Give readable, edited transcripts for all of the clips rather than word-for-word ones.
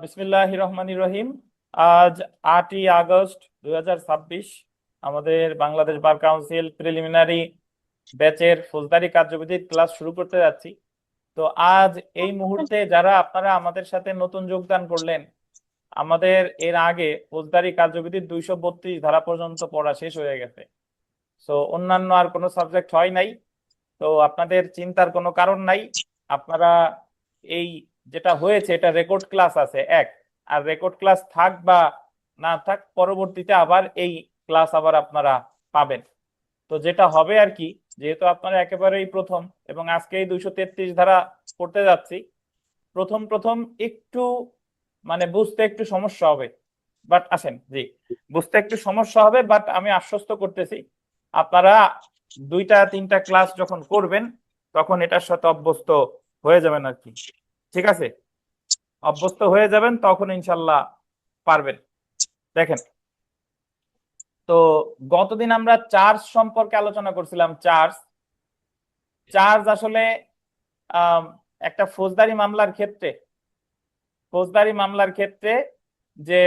বিসমিল্লাহির রহমানির রহিম। আজ 8ই আগস্ট 2026। আমাদের বাংলাদেশ বার কাউন্সিল প্রিলিমিনারি ব্যাচের ফৌজদারি কার্যবিধির ক্লাস শুরু করতে যাচ্ছি। তো আজ এই মুহূর্তে যারা আপনারা আমাদের সাথে নতুন যোগদান করলেন, আমাদের এর আগে ফৌজদারি কার্যবিধির 232 ধারা পর্যন্ত পড়া শেষ হয়ে গেছে। তো অন্যান্য আর কোনো সাবজেক্ট হয় নাই। তো আপনাদের চিন্তার কোনো কারণ নাই। আপনারা এই যেটা হয়েছে এটা রেকর্ড ক্লাস আছে এক, আর রেকর্ড ক্লাস থাক বা না থাক পরবর্তীতে আবার এই ক্লাস আবার আপনারা পাবেন। তো যেটা হবে আর কি, যেহেতু আপনারা একেবারেই প্রথম এবং আজকে এই 233 ধারা পড়তে যাচ্ছি, প্রথম প্রথম একটু মানে বুঝতে একটু সমস্যা হবে। বাট আসেন, জি, বুঝতে একটু সমস্যা হবে, বাট আমি আশ্বস্ত করতেছি আপনারা 2-3টা ক্লাস যখন করবেন তখন এটার সাথে অভ্যস্ত হয়ে যাবেন আর কি। ঠিক আছে, অভ্যস্ত হয়ে যাবেন তখন ইনশাল্লাহ পারবেন। দেখেন, তো গতদিন আমরা চার্জ সম্পর্কে আলোচনা করছিলাম। চার্জ চার্জ আসলে আহ একটা ফৌজদারি মামলার ক্ষেত্রে যে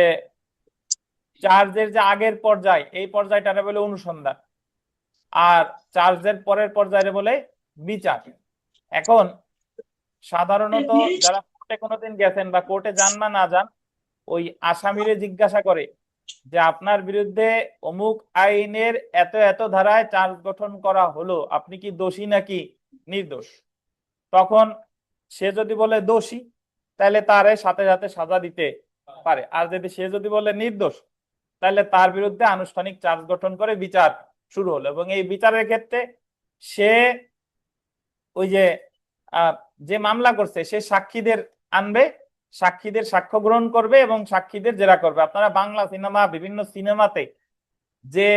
চার্জের যে আগের পর্যায়, এই পর্যায়টারে বলে অনুসন্ধান, আর চার্জের পরের পর্যায়ে বলে বিচার। এখন সাধারণত যারা কোর্টে কোনোদিন গেছেন বা কোর্টে যান বা না যান, ওই আসামিরে জিজ্ঞাসা করে যে আপনার বিরুদ্ধে অমুক আইনের এত এত ধারায় চার্জ গঠন করা হলো, আপনি কি দোষী নাকি নির্দোষ? তখন সে যদি বলে দোষী, তাহলে তারে সাথে সাথে সাজা দিতে পারে। আর সে যদি বলে নির্দোষ, তাহলে তার বিরুদ্ধে আনুষ্ঠানিক চার্জ গঠন করে বিচার শুরু হলো। এবং এই বিচারের ক্ষেত্রে সে ওই যে আহ, যে মামলা করছে সে সাক্ষীদের আনবে, সাক্ষীদের সাক্ষ্য গ্রহণ করবে এবং সাক্ষীদের জেরা করবে। আপনারা বাংলা সিনেমা, বিভিন্ন সিনেমাতে যে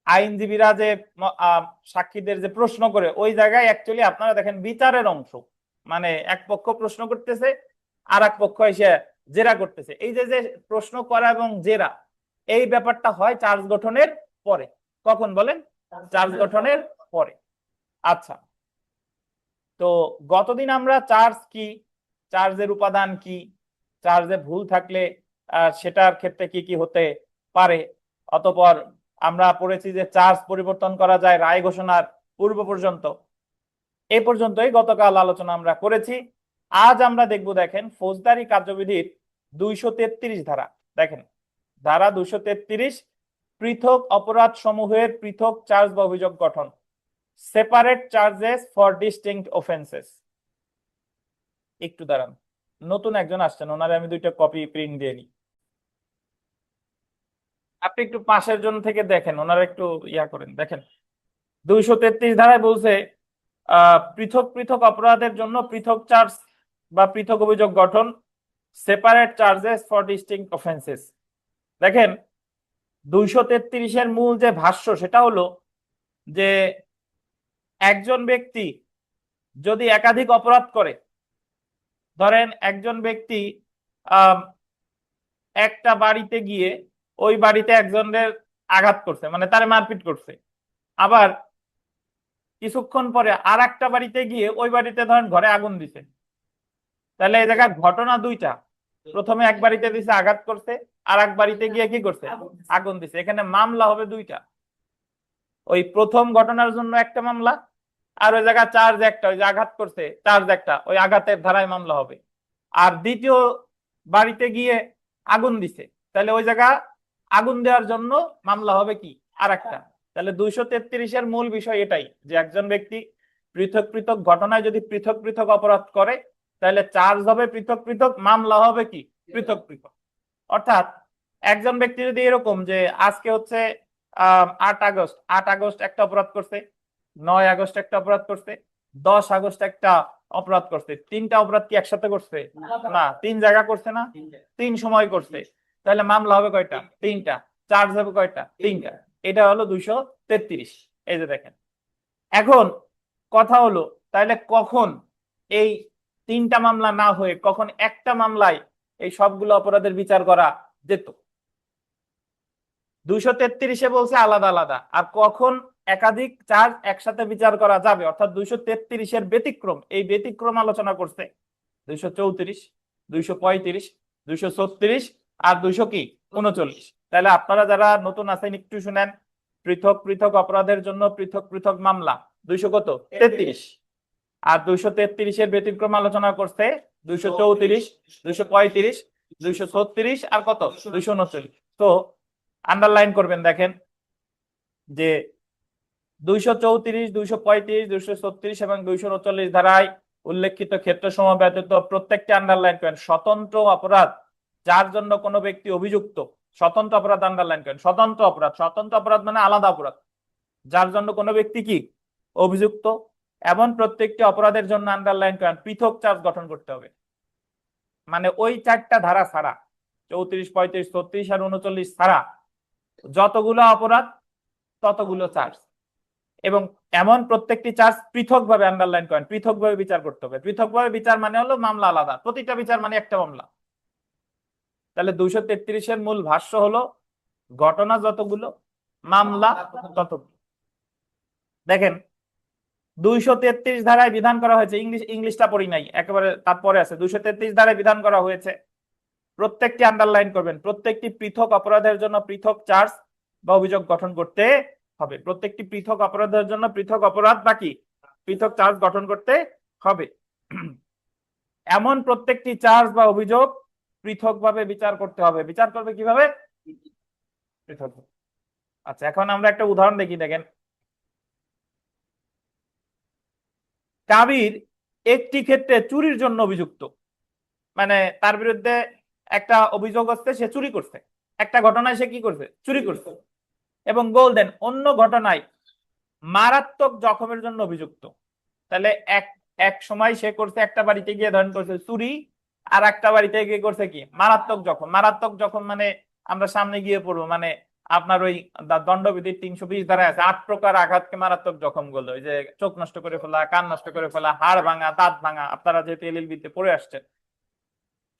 আইনজীবীরা যে সাক্ষীদের যে প্রশ্ন করে, ওই জায়গায় অ্যাকচুয়ালি আপনারা দেখেন বিচারের অংশ, মানে এক পক্ষ প্রশ্ন করতেছে আর এক পক্ষ এসে জেরা করতেছে। এই যে যে প্রশ্ন করা এবং জেরা, এই ব্যাপারটা হয় চার্জ গঠনের পরে। কখন বলেন? চার্জ গঠনের পরে। আচ্ছা, তো গতদিন আমরা চার্জ কি, চার্জের উপাদান কি, চার্জে ভুল থাকলে সেটার ক্ষেত্রে কি কি হতে পারে, অতঃপর আমরা পড়েছি যে চার্জ পরিবর্তন করা যায় রায় ঘোষণার পূর্ব পর্যন্ত। এই পর্যন্তই গতকাল আলোচনা আমরা করেছি। আজ আমরা দেখব, দেখেন, ফৌজদারি কার্যবিধির 233 ধারা। দেখেন, ধারা 233, পৃথক অপরাধ সমূহের পৃথক চার্জ বা অভিযোগ গঠন, separate charges for distinct offences. একটু দাঁড়ান, নতুন একজন আসছেন, ওনারে আমি 2টা কপি প্রিন্ট দিয়ে নিই। আপনি একটু পাশের জন থেকে দেখেন, ওনারা একটু ইয়া করেন। দেখেন, 233 ধারায় বলছে পৃথক পৃথক অপরাধের জন্য পৃথক চার্জ বা পৃথক অভিযোগ গঠন, separate charges for distinct offences. দেখেন, 233-এর মূল যে ভাষ্য সেটা হলো যে একজন ব্যক্তি যদি একাধিক অপরাধ করে, ধরেন একজন ব্যক্তি একটা বাড়িতে গিয়ে ওই বাড়িতে একজনের আঘাত করছে, মানে তারে মারপিট করছে, আবার কিছুক্ষণ পরে আর একটা বাড়িতে গিয়ে ওই বাড়িতে ধরেন ঘরে আগুন দিছে, তাহলে এই জায়গায় ঘটনা দুইটা। প্রথমে এক বাড়িতে দিছে, আঘাত করছে, আর এক বাড়িতে গিয়ে কি করছে? আগুন দিছে। এখানে মামলা হবে দুইটা। ওই প্রথম ঘটনার জন্য একটা মামলা, আর ওই জায়গায় চার্জ একটা, ওই যে আঘাত করছে চার্জ একটা, ওই আঘাতের ধারায় মামলা হবে। আর দ্বিতীয় বাড়িতে গিয়ে আগুন দিছে, তাহলে ওই জায়গা আগুন দেওয়ার জন্য মামলা হবে কি? আর একটা। তাহলে 233-এর মূল বিষয় এটাই যে একজন ব্যক্তি পৃথক পৃথক ঘটনায় যদি পৃথক পৃথক অপরাধ করে, তাহলে চার্জ হবে পৃথক পৃথক, মামলা হবে কি? পৃথক পৃথক। অর্থাৎ একজন ব্যক্তি যদি এরকম যে আজকে হচ্ছে 8 আগস্ট, 8 আগস্ট একটা অপরাধ করছে, 9 আগস্ট একটা অপরাধ করছে, 10 আগস্ট একটা অপরাধ করছে, 3টা অপরাধ কি একসাথে করছে? না, 3 জায়গা করছে না, 3 সময় করছে, তাহলে মামলা হবে কয়টা? 3টা। চার্জ হবে কয়টা? 3টা। এটা হলো 233। এই যে দেখেন, এখন কথা হলো তাহলে কখন এই 3টা মামলা না হয়ে কখন একটা মামলায় এই সবগুলো অপরাধের বিচার করা যেত? 233-এ বলছে আলাদা আলাদা। আর কখন একাধিক চার্জ একসাথে বিচার করা যাবে, অর্থাৎ 233-এর ব্যতিক্রম, এই ব্যতিক্রম আলোচনা করছে 234। 235, 236 আর 200 কি 39। তাহলে আপনারা যারা নতুন আছেন একটু শুনেন, পৃথক পৃথক অপরাধের জন্য পৃথক পৃথক মামলা 200 কত 33, আর 233 এর ব্যতিক্রম আলোচনা করছে 234, 235, 236 আর কত 239। তো আন্ডারলাইন করবেন, দেখেন যে 234, 235, 236 এবং 239 ধারায় উল্লেখিত ক্ষেত্রসমূহ ব্যতীত প্রত্যেকটি আন্ডারলাইন করেন স্বতন্ত্র অপরাধ যার জন্য কোনো ব্যক্তি অভিযুক্ত। স্বতন্ত্র অপরাধ আন্ডারলাইন করেন, স্বতন্ত্র অপরাধ, স্বতন্ত্র অপরাধ মানে আলাদা অপরাধ যার জন্য কোনো ব্যক্তি কি অভিযুক্ত। এমন প্রত্যেকটি অপরাধের জন্য আন্ডারলাইন করেন পৃথক চার্জ গঠন করতে হবে। মানে ওই চারটা ধারা ছাড়া 34, 35, 36 আর 39 ছাড়া যতগুলো অপরাধ ততগুলো চার্জ, এবং এমন প্রত্যেকটি চার্জ পৃথকভাবে আন্ডারলাইন করেন, পৃথকভাবে বিচার করতে হবে। পৃথকভাবে বিচার মানে হলো মামলা আলাদা, প্রতিটা বিচার মানে একটা মামলা। তাহলে 233 এর মূল ভাষ্য হলো ঘটনা যতগুলো মামলা ততগুলো। দেখেন 233 ধারায় বিধান করা হয়েছে, ইংলিশটা পড়ি নাই, একেবারে তারপরে আছে। 233 ধারায় বিধান করা হয়েছে, প্রত্যেকটি আন্ডারলাইন করবেন, প্রত্যেকটি পৃথক অপরাধের জন্য পৃথক চার্জ বা অভিযোগ গঠন করতে হবে। প্রত্যেকটি পৃথক অপরাধের জন্য পৃথক অপরাধ বাকি পৃথক চার্জ গঠন করতে হবে। এমন প্রত্যেকটি চার্জ বা অভিযোগ পৃথকভাবে বিচার করতে হবে। বিচার করবে কিভাবে? পৃথক। আচ্ছা, এখন আমরা একটা উদাহরণ দেখি। দেখেন, কাবির একটি ক্ষেত্রে চুরির জন্য অভিযুক্ত, মানে তার বিরুদ্ধে একটা অভিযোগ হচ্ছে সে চুরি করছে, একটা ঘটনায় সে কি করছে চুরি করছে, এবং গোল্ডেন অন্য ঘটনায় মারাত্মক জখমের জন্য অভিযুক্ত। তাহলে এক এক সময় সে করছে একটা বাড়িতে গিয়ে ধরেন করছে চুরি, আর একটা বাড়িতে গিয়ে করছে কি মারাত্মক জখম। মারাত্মক জখম মানে আমরা সামনে গিয়ে পড়বো, মানে আপনার ওই দণ্ডবিধির 320 ধারায় আছে 8 প্রকার আঘাতকে মারাত্মক জখম বলে, ওই যে চোখ নষ্ট করে ফেলা, কান নষ্ট করে ফেলা, হাড় ভাঙা, দাঁত ভাঙা, আপনারা যেহেতু এলএলবি-তে পড়ে আসছেন।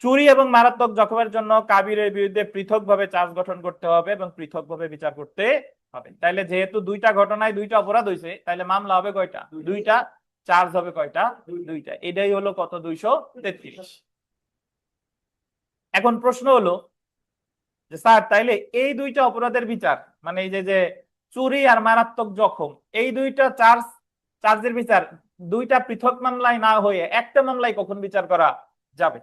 চুরি এবং মারাত্মক জখমের জন্য কাবিরের বিরুদ্ধে পৃথকভাবে চার্জ গঠন করতে হবে এবং পৃথকভাবে বিচার করতে হবে। তাইলে যেহেতু দুইটা ঘটনায় দুইটা অপরাধ হয়েছে, তাইলে মামলা হবে কয়টা? দুইটা। চার্জ হবে কয়টা? দুইটা। এটাই হলো কত? 233। এখন প্রশ্ন হলো যে স্যার তাইলে এই দুইটা অপরাধের বিচার, মানে এই যে চুরি আর মারাত্মক জখম, এই দুইটা চার্জের বিচার দুইটা পৃথক মামলায় না হয়ে একটা মামলায় কখন বিচার করা যাবে?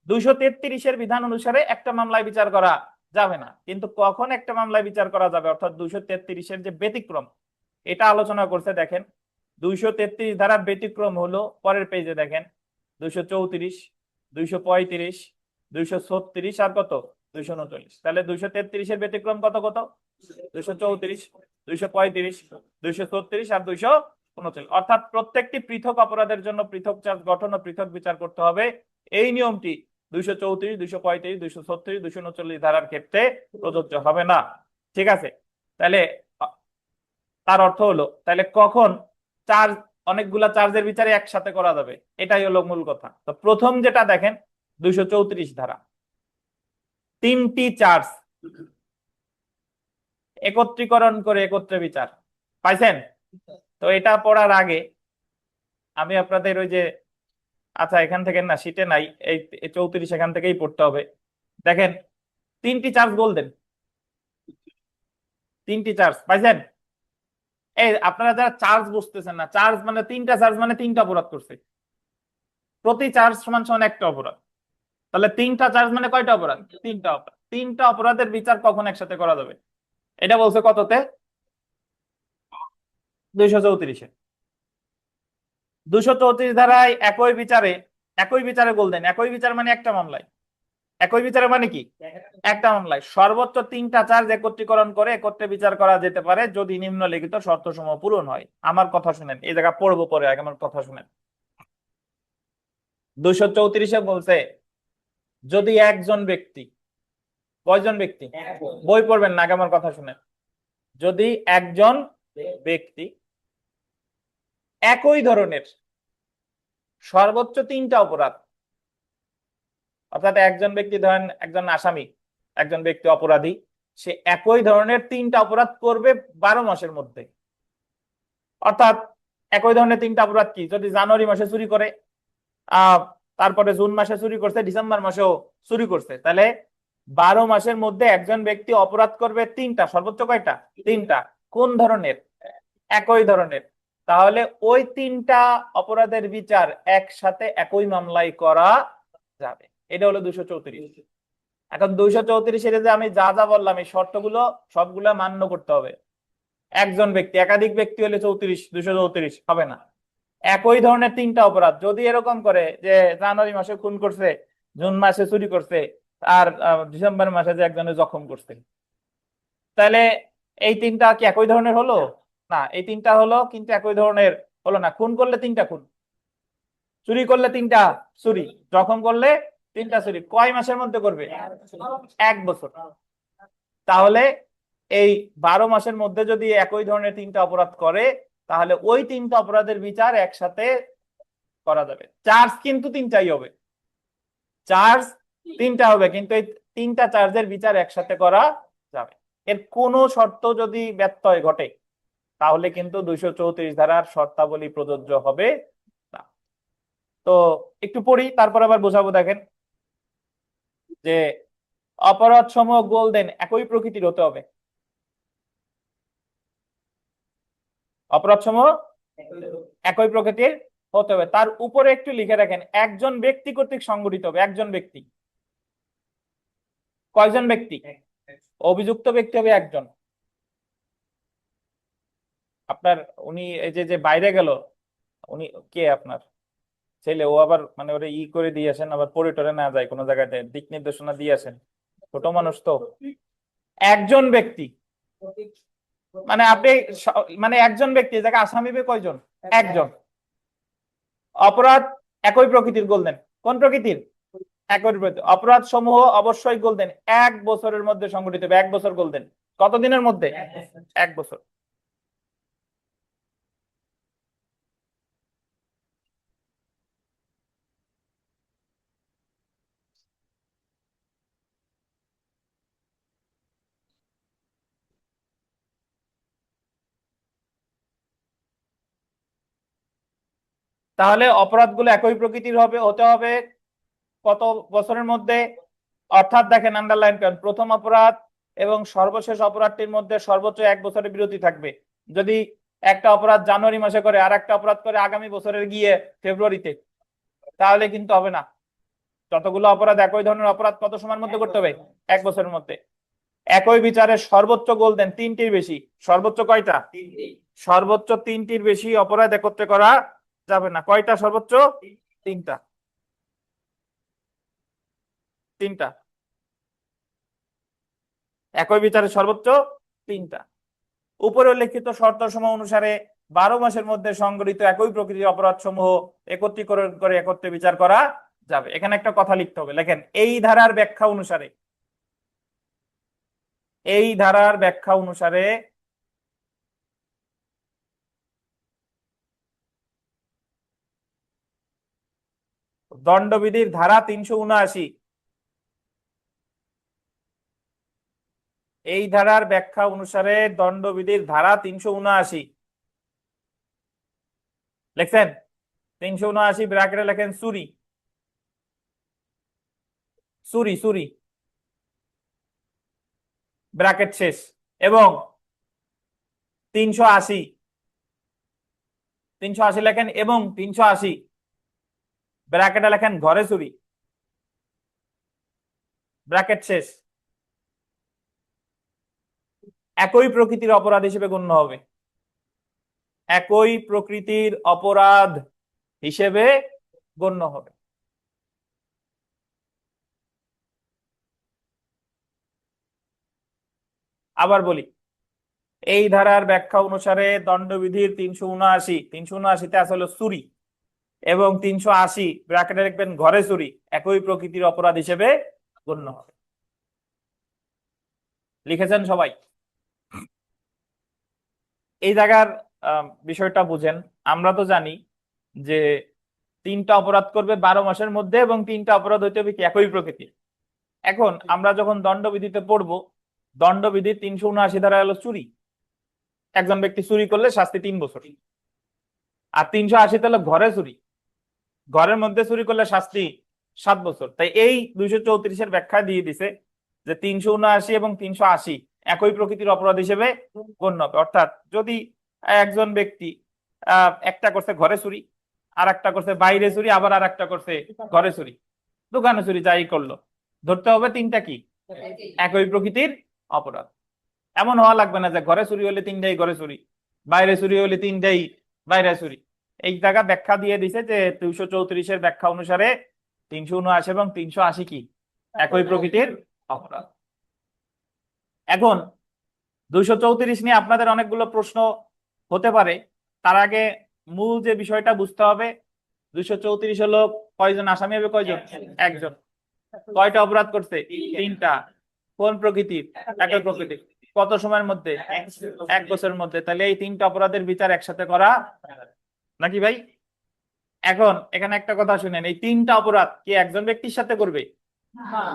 233 এর বিধান অনুসারে একটা মামলায় বিচার করা যাবে না, কিন্তু কখন একটা মামলায় বিচার করা যাবে, অর্থাৎ 233 এর যে ব্যতিক্রম এটা আলোচনা করছে। দেখেন 233 ধারার ব্যতিক্রম হলো পরের পেজে, দেখেন 234, 235, 236 আর কত 239। তাহলে 233 এর ব্যতিক্রম কত কত? 234, 235, 236 আর 239। অর্থাৎ প্রত্যেকটি পৃথক অপরাধের জন্য পৃথক চার্জ গঠন ও পৃথক বিচার করতে হবে। এই নিয়মটি 234, 235, 236, 239 ধারার ক্ষেত্রে প্রযোজ্য হবে না। ঠিক আছে, তাহলে তার অর্থ হলো তাহলে কখন চার্জ, অনেকগুলা চার্জের বিচারে একসাথে করা যাবে, এটাই হলো মূল কথা। তো প্রথম যেটা দেখেন 234 ধারা, তিনটি চার্জ একত্রীকরণ করে একত্রে বিচার, পাইছেন? তো এটা পড়ার আগে আমি আপনাদের ওই যে, আচ্ছা এখান থেকে না, শীটে নাই, এই 34 এখান থেকেই পড়তে হবে। দেখেন তিনটি চার্জ বলতেন, তিনটি চার্জ পাইছেন? এই আপনারা যারা চার্জ বুঝতেছেন না, চার্জ মানে তিনটা চার্জ মানে তিনটা অপরাধ করছে, প্রতি চার্জ সমান সমান একটা অপরাধ। তাহলে তিনটা চার্জ মানে কয়টা অপরাধ? তিনটা অপরাধ। তিনটা অপরাধের বিচার কখন একসাথে করা যাবে? এটা বলছে কততে? 234-এ। 234 ধারায় একই বিচারে বলতেন, একই বিচার মানে একটা মামলায়, একই বিচারে মানে কি একটা মামলায় সর্বোচ্চ তিনটা চার্জ একত্রীকরণ করে একত্রে বিচার করা যেতে পারে যদি নিম্নলিখিত শর্তসমূহ পূরণ হয়। আমার কথা শুনেন, এই জায়গা পড়বো পরে, আগে আমার কথা শুনেন। 234-এ বলছে যদি একজন ব্যক্তি, কয়জন ব্যক্তি? বই পড়বেন না, আগে আমার কথা শুনেন। যদি একজন ব্যক্তি একই ধরনের সর্বোচ্চ তিনটা অপরাধ, অর্থাৎ একজন ব্যক্তি ধরেন একজন আসামি, একজন ব্যক্তি অপরাধী, সে একই ধরনের তিনটা অপরাধ করবে 12 মাসের মধ্যে। অর্থাৎ একই ধরনের তিনটা অপরাধ কি? যদি জানুয়ারি মাসে চুরি করে, তারপরে জুন মাসে চুরি করছে, ডিসেম্বর মাসেও চুরি করছে, তাহলে 12 মাসের মধ্যে একজন ব্যক্তি অপরাধ করবে তিনটা, সর্বোচ্চ কয়টা? তিনটা। কোন ধরনের? একই ধরনের। তাহলে ওই তিনটা অপরাধের বিচার একসাথে একই মামলায় করা যাবে। এটা হলো 234। এখন 234 যে আমি যা যা বললাম এই শর্তগুলো সবগুলো মান্য করতে হবে। একজন ব্যক্তি, একাধিক ব্যক্তি হলে 234 হবে না। একই ধরনের তিনটা অপরাধ যদি এরকম করে যে জানুয়ারি মাসে খুন করছে, জুন মাসে চুরি করছে, আর ডিসেম্বর মাসে যে একজনের জখম করছে, তাহলে এই তিনটা কি একই ধরনের হলো? না, এই তিনটা হলো কিন্তু একই ধরনের হলো না। খুন করলে তিনটা খুন, চুরি করলে তিনটা চুরি, জখম করলে তিনটা চুরি। কয় মাসের মধ্যে করবে? 1 বছর। তাহলে এই 12 মাসের মধ্যে যদি একই ধরনের তিনটা অপরাধ করে, তাহলে ওই তিনটা অপরাধের বিচার একসাথে করা যাবে। চার্জ কিন্তু তিনটাই হবে, চার্জ তিনটা হবে, কিন্তু এই তিনটা চার্জের বিচার একসাথে করা যাবে। এর কোনো শর্ত যদি ব্যত্যয় ঘটে তাহলে কিন্তু 234 ধারার শর্তাবলী প্রযোজ্য হবে না। তো একটু পড়ি, তারপর আবার বোঝাবো। দেখেন যে অপরাধ সমূহ গোল্ডেন একই প্রকৃতির হতে হবে। অপরাধ সমূহ একই প্রকৃতির হতে হবে। তার উপরে একটু লিখে রাখেন, একজন ব্যক্তি কর্তৃক সংগঠিত হবে। একজন ব্যক্তি। কয়জন ব্যক্তি? অভিযুক্ত ব্যক্তি হবে একজন। আপনার উনি এই যে যে বাইরে গেল, উনি কে? আপনার ছেলে। ও আবার মানে ওরে করে দিয়ে আসেন, আবার পড়ে টরে না যায় কোনো জায়গাতে, দিক নির্দেশনা দিয়ে আসেন। ছোট মানুষ তো। একজন ব্যক্তি মানে আপনি মানে একজন ব্যক্তি, যাকে আসামি হবে কয়জন? একজন। অপরাধ একই প্রকৃতির বললেন। কোন প্রকৃতির? একই প্রকৃতির। অপরাধ সমূহ অবশ্যই গোল্ডেন, 1 বছরের মধ্যে সংগঠিত হবে। 1 বছর গোল্ডেন। কতদিনের মধ্যে? 1 বছর। তাহলে অপরাধগুলো একই প্রকৃতির হতে হবে কত বছরের মধ্যে? অর্থাৎ দেখেন, আন্ডারলাইন করেন, প্রথম অপরাধ এবং সর্বশেষ অপরাধটির মধ্যে সর্বোচ্চ 1 বছরের বিরতি থাকবে। যদি একটা অপরাধ জানুয়ারি মাসে করে আর একটা অপরাধ করে আগামী বছরের গিয়ে ফেব্রুয়ারিতে, তাহলে কিন্তু হবে না। যতগুলো অপরাধ একই ধরনের অপরাধ কত সময়ের মধ্যে করতে হবে? 1 বছরের মধ্যে। একই বিচারে সর্বোচ্চ গোল্ডেন 3টির বেশি। সর্বোচ্চ কয়টা? সর্বোচ্চ 3টির বেশি অপরাধ একত্রে করা যাবে না। কয়টা সর্বোচ্চ? 3টা। 3টা। একই বিচারে সর্বোচ্চ 3টা। উপরে উল্লেখিত শর্তসমূহ অনুসারে 12 মাসের মধ্যে সংগঠিত একই প্রকৃতির অপরাধ সমূহ একত্রীকরণ করে একত্রে বিচার করা যাবে। এখানে একটা কথা লিখতে হবে, লেখেন, এই ধারার ব্যাখ্যা অনুসারে। এই ধারার ব্যাখ্যা অনুসারে দণ্ডবিধির ধারা 379, এই ধারার ব্যাখ্যা অনুসারে দণ্ডবিধির ধারা 379 লেখছেন? 379 ব্র্যাকেটে লেখেন চুরি। চুরি চুরি ব্র্যাকেট শেষ। এবং 380, 380 লেখেন, এবং 380 ব্র্যাকেটে লেখেন ঘরে চুরি, ব্র্যাকেট শেষ। একই প্রকৃতির অপরাধ হিসেবে গণ্য হবে। একই প্রকৃতির অপরাধ হিসেবে গণ্য হবে। আবার বলি, এই ধারার ব্যাখ্যা অনুসারে দণ্ডবিধির 379 আসলে চুরি, এবং 380 ব্র্যাকেটে লিখবেন ঘরে চুরি, একই প্রকৃতির অপরাধ হিসেবে গণ্য হবে। লিখেছেন সবাই? এই জায়গার বিষয়টা বুঝেন। আমরা তো জানি যে 3টা অপরাধ করবে 12 মাসের মধ্যে, এবং 3টা অপরাধ হইতে হবে কি একই প্রকৃতির। এখন আমরা যখন দণ্ডবিধিতে পড়বো, দণ্ডবিধির 379 ধারা হলো চুরি। একজন ব্যক্তি চুরি করলে শাস্তি 3 বছর। আর 380 হলো ঘরে চুরি। ঘরের মধ্যে চুরি করলে শাস্তি 7 বছর। তাই এই 234-এর ব্যাখ্যা দিয়ে দিছে যে 379 এবং 380 একই প্রকৃতির অপরাধ হিসেবে গণ্য হবে। অর্থাৎ যদি একজন ব্যক্তি একটা করছে ঘরে চুরি, আর একটা করছে বাইরে চুরি, আবার আর একটা করছে ঘরে চুরি, দোকানে চুরি, যাই করলো, ধরতে হবে তিনটা কি একই প্রকৃতির অপরাধ। এমন হওয়া লাগবে না যে ঘরে চুরি হলে 3টাই ঘরে চুরি, বাইরে চুরি হলে 3টাই বাইরে চুরি। এই জায়গা ব্যাখ্যা দিয়ে দিছে যে 234-এর ব্যাখ্যা অনুসারে 379 এবং 380 কি একই প্রকৃতির অপরাধ। এখন 234 নিয়ে আপনাদের অনেকগুলো প্রশ্ন হতে পারে। তার আগে মূল যে বিষয়টা বুঝতে হবে, 234 হলো কয়জন আসামি হবে, কয়জন? একজন। কয়টা অপরাধ করছে? 3টা। কোন প্রকৃতির? একই প্রকৃতির। কত সময়ের মধ্যে? 1 বছরের মধ্যে। তাহলে এই 3টা অপরাধের বিচার একসাথে করা নাকি ভাই? এখন এখানে একটা কথা শুনেন, এই 3টা অপরাধ কি একজন ব্যক্তির সাথে করবে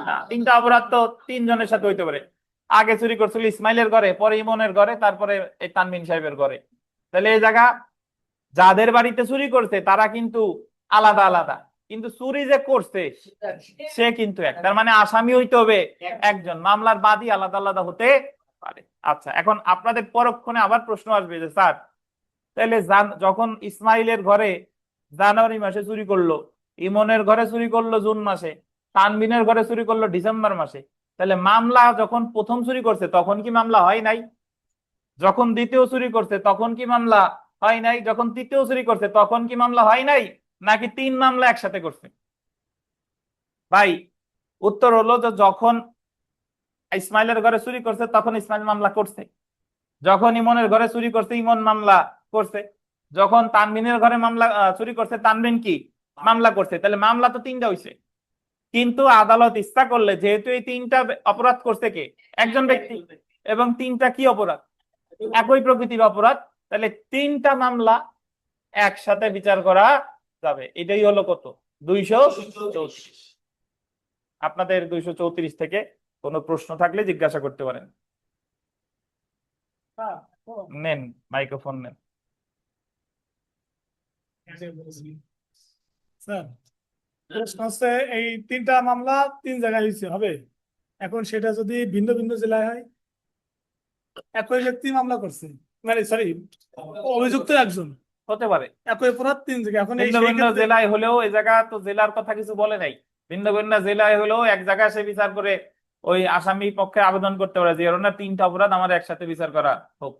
না, 3টা অপরাধ তো 3 জনের সাথে হইতে পারে। আগে চুরি করছিল ইসমাইলের ঘরে, পরে ইমনের ঘরে, তারপরে এই তানবিন সাহেবের ঘরে। তাহলে এই জায়গা যাদের বাড়িতে চুরি করছে তারা কিন্তু আলাদা আলাদা, কিন্তু চুরি যে করছে সে কিন্তু এক। তার মানে আসামি হইতে হবে একজন, মামলার বাদী আলাদা আলাদা হতে পারে। আচ্ছা, এখন আপনাদের পরক্ষণে আবার প্রশ্ন আসবে যে স্যার, তাহলে যখন ইসমাইলের ঘরে জানুয়ারি মাসে চুরি করলো, ইমনের ঘরে চুরি করলো জুন মাসে, তানবিনের ঘরে চুরি করলো ডিসেম্বর মাসে, তাহলে মামলা যখন প্রথম চুরি করছে তখন কি মামলা হয় নাই? যখন দ্বিতীয় চুরি করছে তখন কি মামলা হয় নাই? যখন তৃতীয় চুরি করছে তখন কি মামলা হয় নাই? নাকি 3 মামলা একসাথে করছে? ভাই উত্তর হলো যে যখন ইসমাইলের ঘরে চুরি করছে তখন ইসমাইল মামলা করছে, যখন ইমনের ঘরে চুরি করছে ইমন মামলা করছে, যখন তানবিনের ঘরে মামলা চুরি করছে তানবিন কি মামলা করছে। তাহলে মামলা তো 3টা হইছে। কিন্তু আদালত ইচ্ছা করলে, যেহেতু এই 3টা অপরাধ করছে কে একজন ব্যক্তি, এবং 3টা কি অপরাধ একই প্রকৃতির অপরাধ, তাহলে 3টা মামলা একসাথে বিচার করা যাবে। এটাই হলো কত? 234। আপনাদের 234 থেকে কোনো প্রশ্ন থাকলে জিজ্ঞাসা করতে পারেন। নেন মাইক্রোফোন নেন। স্যার, প্রশ্ন হচ্ছে এই 3টা মামলা 3 জায়গায় হয়েছে হবে। এখন সেটা যদি ভিন্ন ভিন্ন জেলায় হয়, একই ব্যক্তি মামলা করছে, মানে সরি অভিযুক্ত একজন, হতে পারে একই অপরাধ 3 জায়গায়। এখন এই ভিন্ন সেই ভিন্ন ক্ষেত্রে জেলায় হলেও, এই জায়গা তো জেলার কথা কিছু বলে নাই, ভিন্ন ভিন্ন জেলায় হলেও এক জায়গায় সে বিচার করে ওই আসামি পক্ষে আবেদন করতে পারে যে না 3টা অপরাধ আমার একসাথে বিচার করা হোক।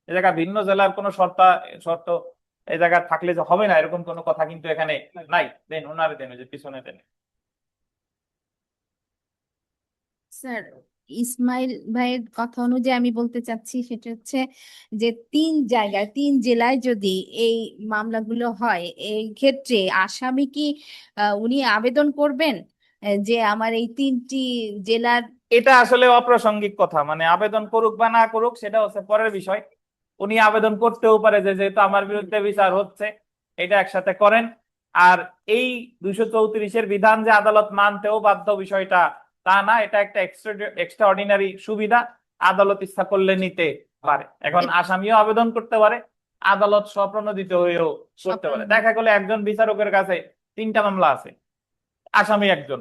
এই জায়গা ভিন্ন জেলার কোনো শর্ত এই জায়গা থাকলে যে হবে না এরকম কোনো কথা কিন্তু এখানে নাই। দেন ওনারে দেন, ওই যে পিছনে দেন। স্যার, ইসমাইল ভাইয়ের কথা অনুযায়ী আমি বলতে চাচ্ছি সেটা হচ্ছে যে 3 জেলায় যদি এই মামলাগুলো হয়, এই ক্ষেত্রে আসামি কি উনি আবেদন করবেন যে আমার এই 3টি জেলার? এটা আসলে অপ্রাসঙ্গিক কথা, মানে আবেদন করুক বা না করুক সেটা হচ্ছে পরের বিষয়। উনি আবেদন করতেও পারে যে যেহেতু আমার বিরুদ্ধে বিচার হচ্ছে এটা একসাথে করেন। আর এই 234-এর বিধান যে আদালত মানতেও বাধ্য বিষয়টা তা না, এটা একটা এক্সট্রা অর্ডিনারি সুবিধা, আদালত ইচ্ছা করলে নিতে পারে। এখন আসামিও আবেদন করতে পারে, আদালত স্বপ্রণোদিত হয়েও করতে পারে। দেখা গেল একজন বিচারকের কাছে 3টা মামলা আছে, আসামি একজন,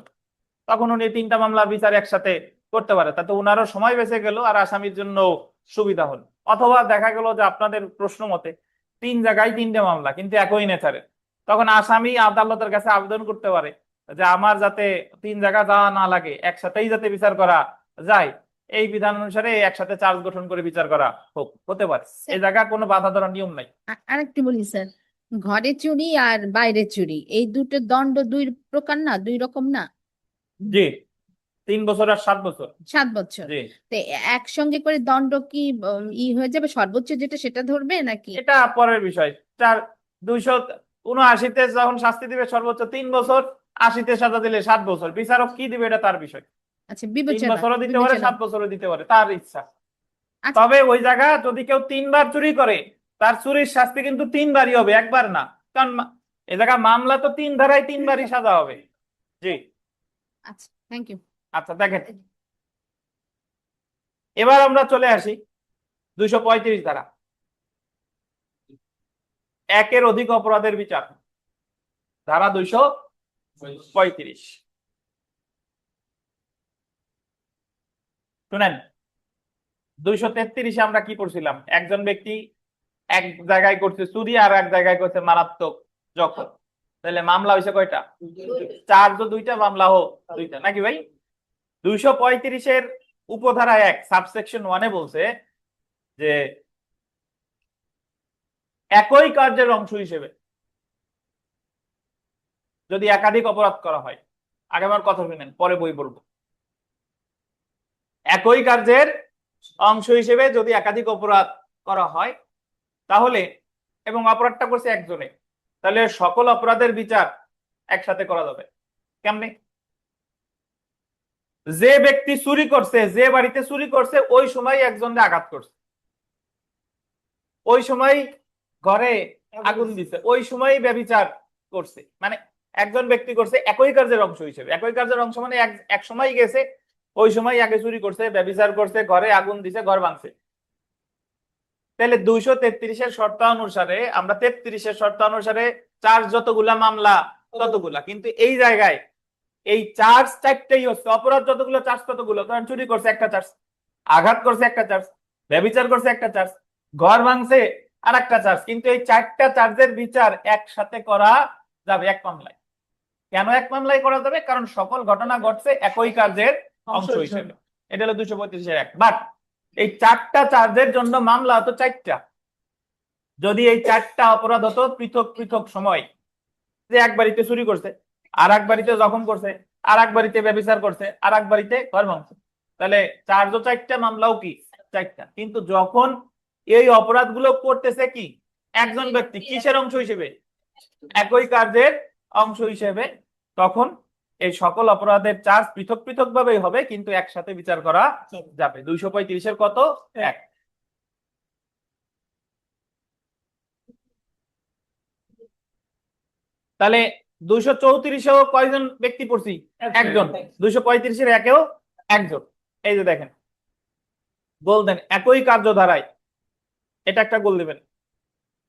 তখন উনি 3টা মামলার বিচার একসাথে করতে পারে, তাতে উনারও সময় বেঁচে গেল আর আসামির জন্য সুবিধা হলো। অথবা দেখা গেল যে আপনাদের প্রশ্ন মতে 3 জায়গায় 3টে মামলা কিন্তু একই নেচারের, তখন আসামি আদালতের কাছে আবেদন করতে পারে যে আমার যাতে 3 জায়গা যাওয়া না লাগে, একসাথেই যাতে বিচার করা যায়, এই বিধান অনুসারে একসাথে চার্জ গঠন করে বিচার করা হোক, হতে পারে। এই জায়গা কোনো বাধা ধরার নিয়ম নাই। আরেকটু বলি স্যার, ঘরে চুরি আর বাইরে চুরি এই দুটো দণ্ড 2 প্রকার না, 2 রকম না? জি, 3 বছর আর 7 বছর। 7 বছর। জি, তো একসঙ্গে করে দণ্ড কি হয়ে যাবে, সর্বোচ্চ যেটা সেটা ধরবে নাকি? এটা পরের বিষয়। 279-তে যখন শাস্তি দিবে সর্বোচ্চ 3 বছর, 80-তে সাজা দিলে 7 বছর, বিচারক কি দিবে এটা তার বিষয়। আচ্ছা, 3 বিবেচনা বছরও দিতে পারে, 7 বছরও দিতে পারে, তার ইচ্ছা। আচ্ছা। তবে ওই জায়গা যদি কেউ 3বার চুরি করে তার চুরির শাস্তি কিন্তু 3বারই হবে, একবার না। কারণ এই জায়গা মামলা তো 3 ধারায় 3বারই সাজা হবে। জি, আচ্ছা, থ্যাংক ইউ। আচ্ছা দেখেন, এবার আমরা চলে আসি 235 ধারা, একের অধিক অপরাধের বিচার। ধারা 235। শুনেন, 233-এ আমরা কি করছিলাম? একজন ব্যক্তি এক জায়গায় করছে চুরি আর এক জায়গায় করছে মারাত্মক জখম, তাহলে মামলা হয়েছে কয়টা? চার্জও দুইটা, মামলাও দুইটা, নাকি ভাই? 235-এর উপধারা 1 সাবসেকশন 1-এ বলছে যে একই কার্যের অংশ হিসেবে যদি একাধিক অপরাধ করা হয়, আগে আমার কথা শুনেন, পরে বই বলবো। একই কার্যের অংশ হিসেবে যদি একাধিক অপরাধ করা হয় তাহলে, এবং অপরাধটা করছে একজনে, তাহলে সকল অপরাধের বিচার একসাথে করা যাবে। কেমনে? যে ব্যক্তি চুরি করছে, যে বাড়িতে চুরি করছে, ওই সময় একজনকে আঘাত করছে, ওই সময় ঘরে আগুন দিছে, ওই সময় ব্যভিচার করছে, মানে একজন ব্যক্তি করছে একই কার্যের অংশ হিসেবে। একই কার্যের অংশ মানে এক সময় গেছে, ওই সময় আগে চুরি করছে, ব্যভিচার করছে, ঘরে আগুন দিছে, ঘর ভাঙছে। তাহলে 233-এর শর্ত অনুসারে, আমরা 33-এর শর্ত অনুসারে চার্জ যতগুলা মামলা ততগুলা, কিন্তু এই জায়গায় এই চার্জ চারটেই হচ্ছে, অপরাধ যতগুলো চার্জ ততগুলো। কারণ চুরি করছে একটা চার্জ, আঘাত করছে একটা চার্জ, ব্যভিচার করছে একটা চার্জ, ঘর ভাঙছে আর একটা চার্জ, কিন্তু এই চারটা চার্জের বিচার একসাথে করা যাবে এক মামলায়। কেন এক মামলায় করা যাবে? কারণ সকল ঘটনা ঘটছে একই কার্যের অংশ হিসেবে। এটা হলো 235-এর 1। বাট এই চারটা চার্জের জন্য মামলা হতো চারটা। যদি এই চারটা অপরাধ হতো পৃথক পৃথক সময়, যে এক বাড়িতে চুরি করছে, আর এক বাড়িতে জখম করছে, আর এক বাড়িতে ব্যভিচার করছে, আর এক বাড়িতে ঘর ভাঙছে, তাহলে চার্জও চারটা, মামলাও কি চারটা। কিন্তু যখন এই অপরাধগুলো করতেছে কি একজন ব্যক্তি, কিসের অংশ হিসেবে? একই কার্যের অংশ হিসেবে, তখন এই সকল অপরাধের চার্জ পৃথক পৃথক ভাবেই হবে, কিন্তু একসাথে বিচার করা যাবে। 235-এর কত? 1। তাহলে 234-এও কয়জন ব্যক্তি পড়ছি? একজন। 235-এর 1-এও একজন। এই যে দেখেন, গোল দেন একই কার্যধারায়, এটা একটা গোল দিবেন।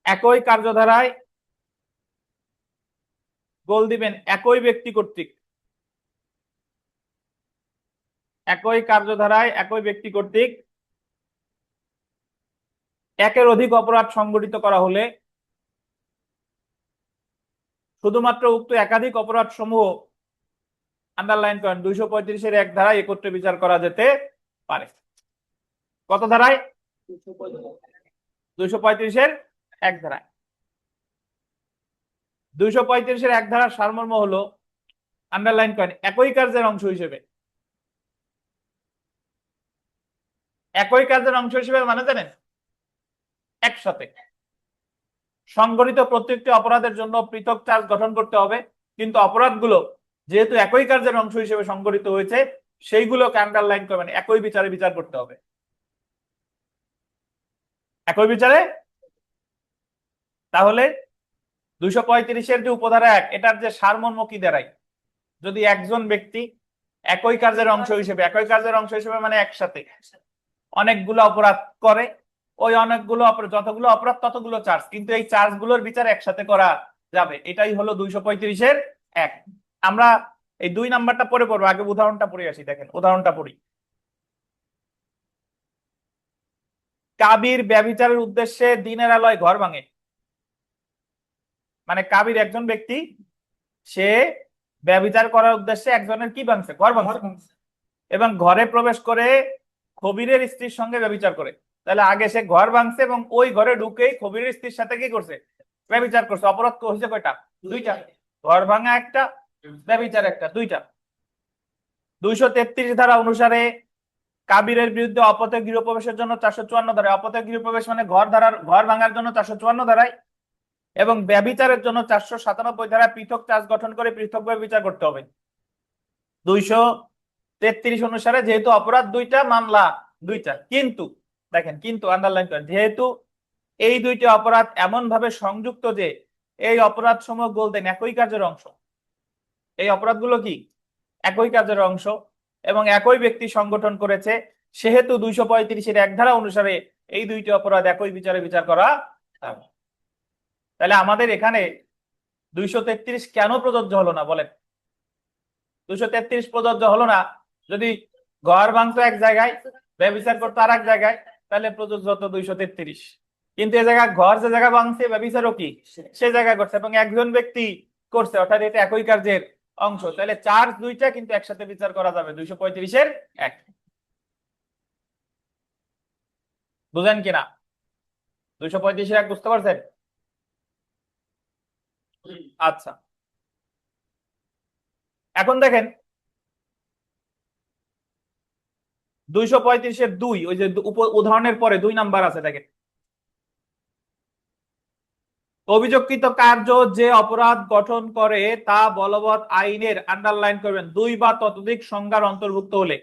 একই কার্যধারায় গোল দিবেন একই ব্যক্তি কর্তৃক, একই কার্যধারায় একই ব্যক্তি কর্তৃক একের অধিক অপরাধ সংঘটিত করা হলে শুধুমাত্র উক্ত একাধিক অপরাধ সমূহ, আন্ডারলাইন করেন, 235-এর 1 ধারায় একত্রে বিচার করা যেতে পারে। কত ধারায়? 235-এর 1 ধারায়। 235-এর 1 ধারার সারমর্ম হলো, আন্ডারলাইন করেন, একই কার্যের অংশ হিসেবে। একই কার্যের অংশ হিসেবে মানে জানেন, একসাথে সংগঠিত প্রত্যেকটি অপরাধের জন্য পৃথক চার্জ গঠন করতে হবে, কিন্তু অপরাধগুলো যেহেতু একই কার্যের অংশ হিসেবে সংগঠিত হয়েছে, সেইগুলোকে আন্ডারলাইন করবেন, একই বিচারে বিচার করতে হবে, একই বিচারে। তাহলে 235-এর যে উপধারা 1, এটার যে সারমর্ম কি দাঁড়ায়? যদি একজন ব্যক্তি একই কার্যের অংশ হিসেবে, একই কার্যের অংশ হিসেবে মানে একসাথে অনেকগুলো অপরাধ করে, ওই অনেকগুলো যতগুলো অপরাধ ততগুলো চার্জ, কিন্তু এই চার্জ গুলোর বিচার একসাথে করা যাবে। এটাই হলো 235-এর 1। আমরা এই 2 নাম্বারটা পরে পড়বো, আগে উদাহরণটা পড়ে আসি। দেখেন উদাহরণটা পড়ি। কাবির ব্যভিচারের উদ্দেশ্যে দিনের আলোয় ঘর ভাঙে। মানে কাবির একজন ব্যক্তি, সে ব্যভিচার করার উদ্দেশ্যে একজনের কি ভাঙছে? ঘর ভাঙছে, এবং ঘরে প্রবেশ করে খবিরের স্ত্রীর সঙ্গে ব্যভিচার করে। তাহলে আগে সে ঘর ভাঙছে এবং ওই ঘরে ঢুকেই খবিরের স্ত্রীর সাথে কি করছে? ব্যভিচার করছে। অপরাধ হয়েছে কয়টা? 2টা। ঘর ভাঙা একটা, ব্যভিচার একটা, 2টা। 233 ধারা অনুসারে কাবিরের বিরুদ্ধে অপতে গৃহপ্রবেশের জন্য 454 ধারায়, অপতে গৃহপ্রবেশ মানে ঘর ভাঙার জন্য 454 ধারায়, এবং ব্যভিচারের জন্য 497 ধারায় পৃথক চার্জ গঠন করে পৃথকভাবে বিচার করতে হবে। 233 অনুসারে যেহেতু অপরাধ 2টা, মামলা 2টা, কিন্তু দেখেন, কিন্তু আন্ডারলাইন করেন, যেহেতু এই 2টি অপরাধ এমন ভাবে সংযুক্ত যে এই অপরাধ সমূহ বলতেন একই কাজের অংশ, এই অপরাধগুলো কি একই কাজের অংশ এবং একই ব্যক্তি সংগঠন করেছে, সেহেতু 235-এর 1 ধারা অনুসারে এই 2টি অপরাধ একই বিচারে বিচার করা যাবে। তাহলে আমাদের এখানে 233 কেন প্রযোজ্য হলো না বলেন? 233 প্রযোজ্য হলো না, যদি ঘর ভাঙতো এক জায়গায়, ব্যভিচার করতো আর এক জায়গায়, তাহলে প্রযোজ্য হতো 233। কিন্তু এ জায়গায় ঘর যে জায়গায় ভাঙছে, ব্যভিচারও কি সে জায়গায় করছে, এবং একজন ব্যক্তি করছে, অর্থাৎ এটা একই কার্যের অংশ, তাহলে চার্জ দুইটা কিন্তু একসাথে বিচার করা যাবে 235-এর এক। বুঝেন কিনা? 235-এর এক বুঝতে পারছেন? আচ্ছা, এখন দেখেন 235-এর 2, ওই যে উদাহরণের পরে 2 নাম্বার আছে, দেখেন অভিযোগকৃত কার্য যে অপরাধ গঠন করে তা বলবৎ আইনের, আন্ডারলাইন করবেন, 2 বা ততোধিক সংজ্ঞার অন্তর্ভুক্ত হলে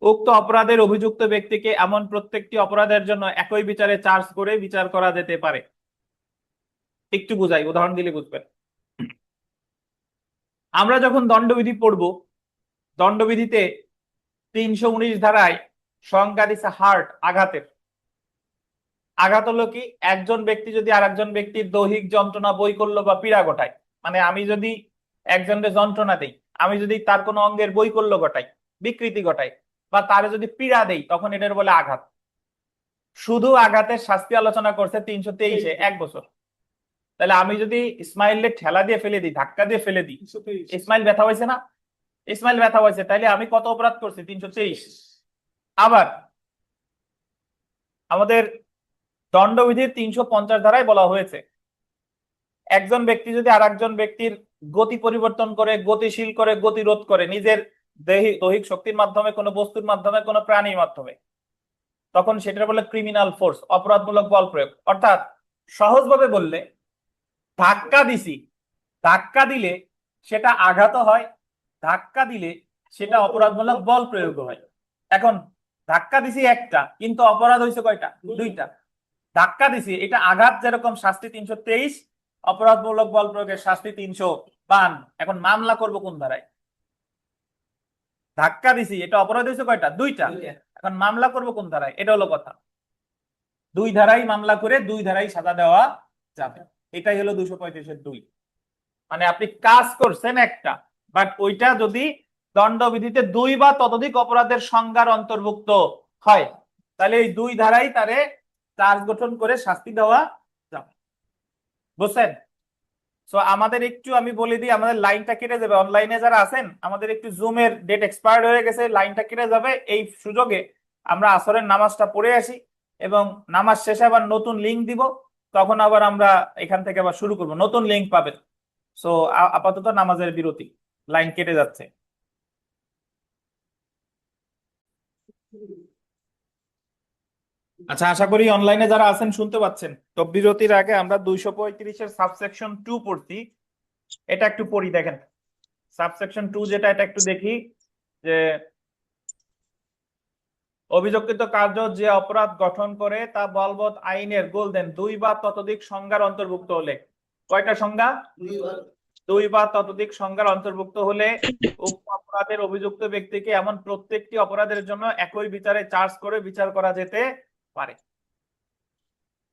উক্ত অপরাধের অভিযুক্ত ব্যক্তিকে এমন প্রত্যেকটি অপরাধের জন্য একই বিচারে চার্জ করে বিচার করা যেতে পারে। একটু বুঝাই, উদাহরণ দিলে বুঝবেন। আমরা যখন দণ্ডবিধি পড়ব, দণ্ডবিধিতে 319 ধারায় সংজ্ঞা দিছে হার্ট, আঘাতের। আঘাত হলো কি, একজন ব্যক্তি যদি আরেকজন ব্যক্তির দৈহিক যন্ত্রণা, বৈকল্য বা পীড়া ঘটায়, মানে আমি যদি একজনকে যন্ত্রণা দেই, আমি যদি তার কোনো অঙ্গের বৈকল্য ঘটাই, বিকৃতি ঘটাই, বা তারে যদি পীড়া দেই, তখন এটার বলে আঘাত। শুধু আঘাতের শাস্তি আলোচনা করছে 323-এ 1 বছর। তাহলে আমি যদি ইসমাইলের ঠেলা দিয়ে ফেলে দিই, ধাক্কা দিয়ে ফেলে দিই, ইসমাইল ব্যথা হয়েছে না? ইসমাইল ব্যথা হয়েছে, তাইলে আমি কত অপরাধ করছি? 323। আবার আমাদের দণ্ডবিধির 350 ধারায় বলা হয়েছে, একজন ব্যক্তি যদি আরেকজন ব্যক্তির গতি পরিবর্তন করে, গতিশীল করে, গতিরোধ করে, নিজের দৈহিক শক্তির মাধ্যমে, কোনো বস্তুর মাধ্যমে, কোনো প্রাণীর মাধ্যমে, তখন সেটা বলে ক্রিমিনাল ফোর্স, অপরাধমূলক বল প্রয়োগ। অর্থাৎ সহজভাবে বললে, ধাক্কা দিছি, ধাক্কা দিলে সেটা আঘাত হয়, ধাক্কা দিলে সেটা অপরাধমূলক বল প্রয়োগ হয়। এখন ধাক্কা দিছি একটা, কিন্তু অপরাধ হয়েছে কয়টা? দুইটা। ধাক্কা দিছি, এটা আঘাত, যেরকম শাস্তি 323, অপরাধমূলক বল প্রয়োগের শাস্তি 352। এখন মামলা করব কোন ধারায়? ধাক্কা দিছি, এটা অপরাধ হয়েছে কয়টা? দুইটা। এখন মামলা করব কোন ধারায়? এটা হলো কথা। 2 ধারায় মামলা করে 2 ধারায় সাজা দেওয়া যাবে। এটাই হলো 235-এর 2। মানে আপনি কাজ করছেন একটা, বাট ওইটা যদি দণ্ডবিধিতে 2 বা ততোধিক অপরাধের সংজ্ঞার অন্তর্ভুক্ত হয়, তাহলে এই 2 ধারায় তারে চার্জ গঠন করে শাস্তি দেওয়া যাবে। বুঝছেন? সো আমাদের একটু আমি বলে দিই, আমাদের লাইনটা কেটে যাবে। অনলাইনে যারা আছেন, আমাদের একটু জুমের ডেট এক্সপায়ার্ড হয়ে গেছে, লাইনটা কেটে যাবে। এই সুযোগে আমরা আসরের নামাজটা পড়ে আসি, এবং নামাজ শেষে আবার নতুন লিংক দিব, তখন আবার আমরা এখান থেকে আবার শুরু করব, নতুন লিংক পাবেন। সো আপাতত নামাজের বিরতি, লাইন কেটে যাচ্ছে। আচ্ছা, আশা করি অনলাইনে যারা আছেন শুনতে পাচ্ছেন। তো বিরতির আগে আমরা 235-এর সাবসেকশন 2 পড়ছি, এটা একটু পড়ি। দেখেন সাবসেকশন 2 যেটা, এটা একটু দেখি যে অভিযোগকৃত কার্য যে অপরাধ গঠন করে তা বলবৎ আইনের গোলদেন 2 বা ততোধিক সংজ্ঞার অন্তর্ভুক্ত হলে। কয়টা সংজ্ঞা? 2 বা ততোধিক সংজ্ঞার অন্তর্ভুক্ত হলে উক্ত অপরাধের অভিযুক্ত ব্যক্তিকে এমন প্রত্যেকটি অপরাধের জন্য একই বিচারে চার্জ করে বিচার করা যেতে পারে।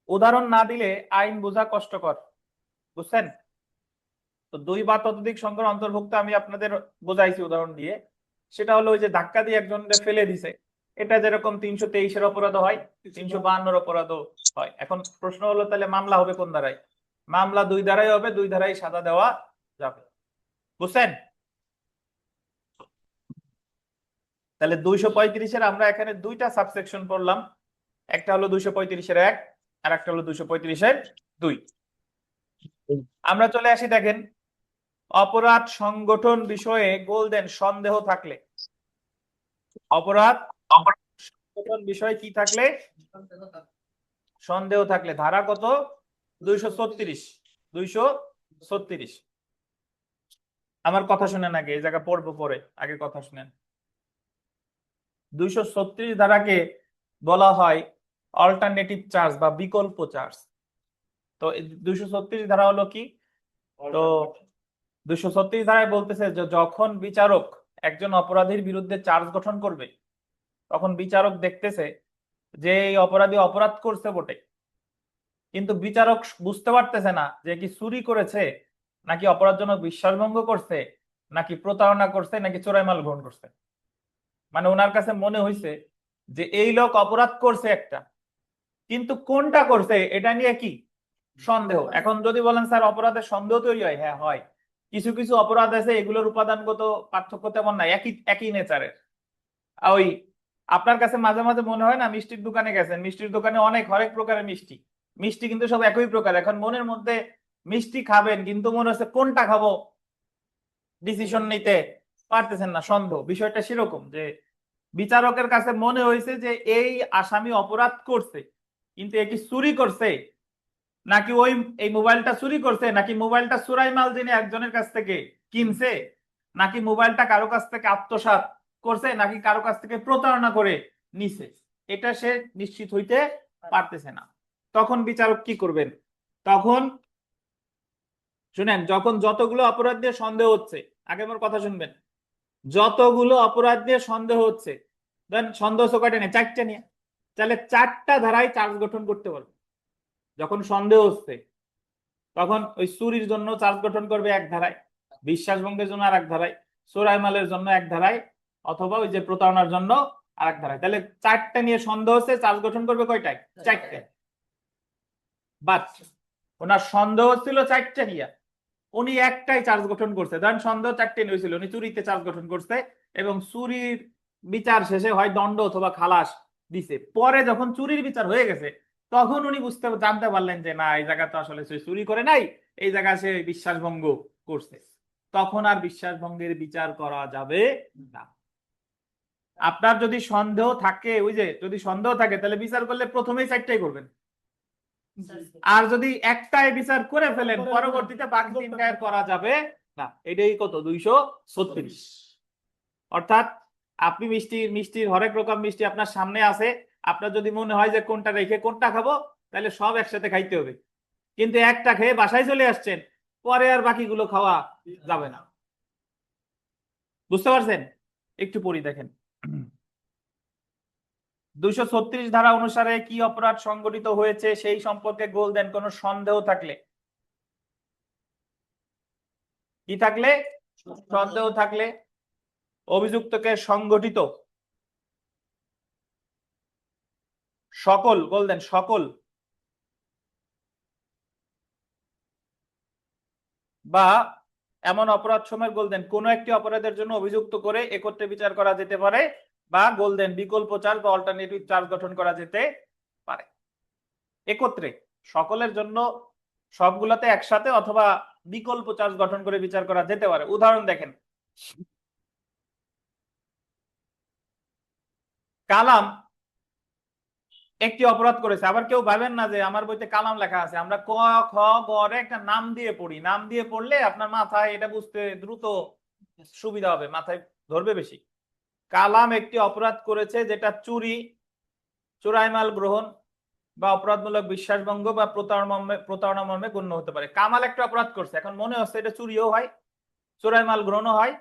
উদাহরণ না দিলে আইন বোঝা কষ্টকর, বুঝছেন? তো 2 বা ততোধিক সংজ্ঞার অন্তর্ভুক্ত আমি আপনাদের বোঝাইছি উদাহরণ দিয়ে। সেটা হলো ওই যে ধাক্কা দিয়ে একজনকে ফেলে দিছে, এটা যেরকম 323-এর অপরাধ হয়, 352-এর অপরাধও হয়। এখন প্রশ্ন হলো, তাহলে মামলা হবে কোন ধারায়? মামলা 2 ধারায় হবে, 2 ধারায় সাজা দেওয়া যাবে। বুঝছেন? তাহলে 235-এর আমরা এখানে 2টা সাবসেকশন পড়লাম, একটা হলো 235-এর 1, আর একটা হলো 235-এর 2। আমরা চলে আসি, দেখেন অপরাধ সংগঠন বিষয়ে গোলদেন সন্দেহ থাকলে। অপরাধ সংগঠন বিষয়ে কি থাকলে? সন্দেহ থাকলে। ধারা কত? 236। 236। আমার কথা শুনেন আগে, এই জায়গা পড়বো পরে, আগে কথা শুনেন। 236 ধারাকে বলা হয় অল্টারনেটিভ চার্জ বা বিকল্প চার্জ। তো 236 ধারা হলো কি? তো 236 ধারায় বলতেছে যে যখন বিচারক একজন অপরাধীর বিরুদ্ধে চার্জ গঠন করবে, তখন বিচারক দেখতেছে যে এই অপরাধী অপরাধ করছে বটে, কিন্তু বিচারক বুঝতে পারতেছে না যে কি চুরি করেছে, নাকি অপরাধজনক বিশ্বাসভঙ্গ করছে, নাকি প্রতারণা করছে, নাকি চোরাই মাল গ্রহণ করছে। মানে ওনার কাছে মনে হয়েছে যে এই লোক অপরাধ করছে একটা, কিন্তু কোনটা করছে এটা নিয়ে কি সন্দেহ। এখন যদি বলেন স্যার অপরাধের সন্দেহ তৈরি হয়, হ্যাঁ হয়। কিছু কিছু অপরাধ আছে এগুলোর উপাদানগত পার্থক্য তেমন নাই, একই একই নেচারের। ওই আপনার কাছে মাঝে মাঝে মনে হয় না, মিষ্টির দোকানে গেছেন, মিষ্টির দোকানে অনেক হরেক প্রকারের মিষ্টি, মিষ্টি কিন্তু সব একই প্রকার। এখন মনের মধ্যে মিষ্টি খাবেন, কিন্তু মনে হচ্ছে কোনটা খাবো ডিসিশন নিতে পারতেছেন না, সন্দেহ। বিষয়টা সেরকম যে বিচারকের কাছে মনে হয়েছে যে এই আসামি অপরাধ করছে, কিন্তু এ কি চুরি করছে, নাকি ওই এই মোবাইলটা চুরি করছে, নাকি মোবাইলটা চোরাই মাল যিনি একজনের কাছ থেকে কিনছে, নাকি মোবাইলটা কারো কাছ থেকে আত্মসাৎ করছে, নাকি কারো কাছ থেকে প্রতারণা করে নিছে, এটা সে নিশ্চিত হইতে পারতেছে না। তখন বিচারক কি করবেন? তখন শুনেন, যখন যতগুলো অপরাধ দিয়ে সন্দেহ হচ্ছে, আগে আমার কথা শুনবেন, যতগুলো অপরাধ দিয়ে সন্দেহ হচ্ছে, দেন সন্দেহ কয়টা নিয়ে? চারটা নিয়ে। তাহলে চারটা ধারায় চার্জ গঠন করতে পারবে। যখন সন্দেহ হচ্ছে তখন ওই চুরির জন্য চার্জ গঠন করবে এক ধারায়, বিশ্বাসভঙ্গের জন্য আর এক ধারায়, চোরাই মালের জন্য এক ধারায়, অথবা ওই যে প্রতারণার জন্য আর এক ধারায়। তাহলে চারটা নিয়ে সন্দেহ হচ্ছে, চার্জ গঠন করবে কয়টায়? চারটে। বাট ওনার সন্দেহ ছিল চারটা নিয়ে, উনি একটাই চার্জ গঠন করছে। ধরেন সন্দেহ চারটে নিয়েছিল, উনি চুরিতে চার্জ গঠন করছে এবং চুরির বিচার শেষে হয় দণ্ড অথবা খালাস দিছে। পরে যখন চুরির বিচার হয়ে গেছে তখন উনি জানতে পারলেন যে না, এই জায়গা তো আসলে সে চুরি করে নাই, এই জায়গা সে বিশ্বাসভঙ্গ করছে। তখন আর বিশ্বাসভঙ্গের বিচার করা যাবে না। আপনার যদি সন্দেহ থাকে, ওই যে যদি সন্দেহ থাকে তাহলে বিচার করলে প্রথমেই চারটাই করবেন, আর যদি একটাই বিচার করে ফেলেন পরবর্তীতে বাকি তিনটায় করা যাবে না। এটাই কত? 236। অর্থাৎ আপনি মিষ্টির হরেক রকম মিষ্টি আপনার সামনে আছে, আপনার যদি মনে হয় যে কোনটা রেখে কোনটা খাবো, তাহলে সব একসাথে খাইতে হবে। কিন্তু একটা খেয়ে বাসায় চলে আসছেন, পরে আর বাকিগুলো খাওয়া যাবে না। বুঝতে পারছেন? একটু পড়ি দেখেন। 236 ধারা অনুসারে কি অপরাধ সংগঠিত হয়েছে সেই সম্পর্কে গোল দেন কোনো সন্দেহ থাকলে। কি থাকলে? সন্দেহ থাকলে অভিযুক্তকে সংগঠিত সকল, গোল দেন সকল, বা এমন অপরাধ সময়ের গোল দেন কোন একটি অপরাধের জন্য অভিযুক্ত করে একত্রে বিচার করা যেতে পারে, বা গোল দেন বিকল্প চার্জ বা অল্টারনেটিভ চার্জ গঠন করা যেতে পারে। একত্রে, সকলের জন্য, সবগুলোতে একসাথে, অথবা বিকল্প চার্জ গঠন করে বিচার করা যেতে পারে। উদাহরণ দেখেন, কালাম একটি অপরাধ করেছে। আবার কেউ ভাবেন না যে আমার বইতে কালাম লেখা আছে, আমরা ক খ গ রে একটা নাম দিয়ে পড়ি, নাম দিয়ে পড়লে আপনার মাথায় এটা বুঝতে দ্রুত সুবিধা হবে, মাথায় ধরবে বেশি। কালাম একটি অপরাধ করেছে যেটা চুরি, চোরাই মাল গ্রহণ বা অপরাধমূলক বিশ্বাসভঙ্গ বা প্রতারণা মর্মে গণ্য হতে পারে। কামাল একটা অপরাধ করছে, এখন মনে হচ্ছে এটা চুরিও হয়, চোরাই মাল গ্রহণও হয়,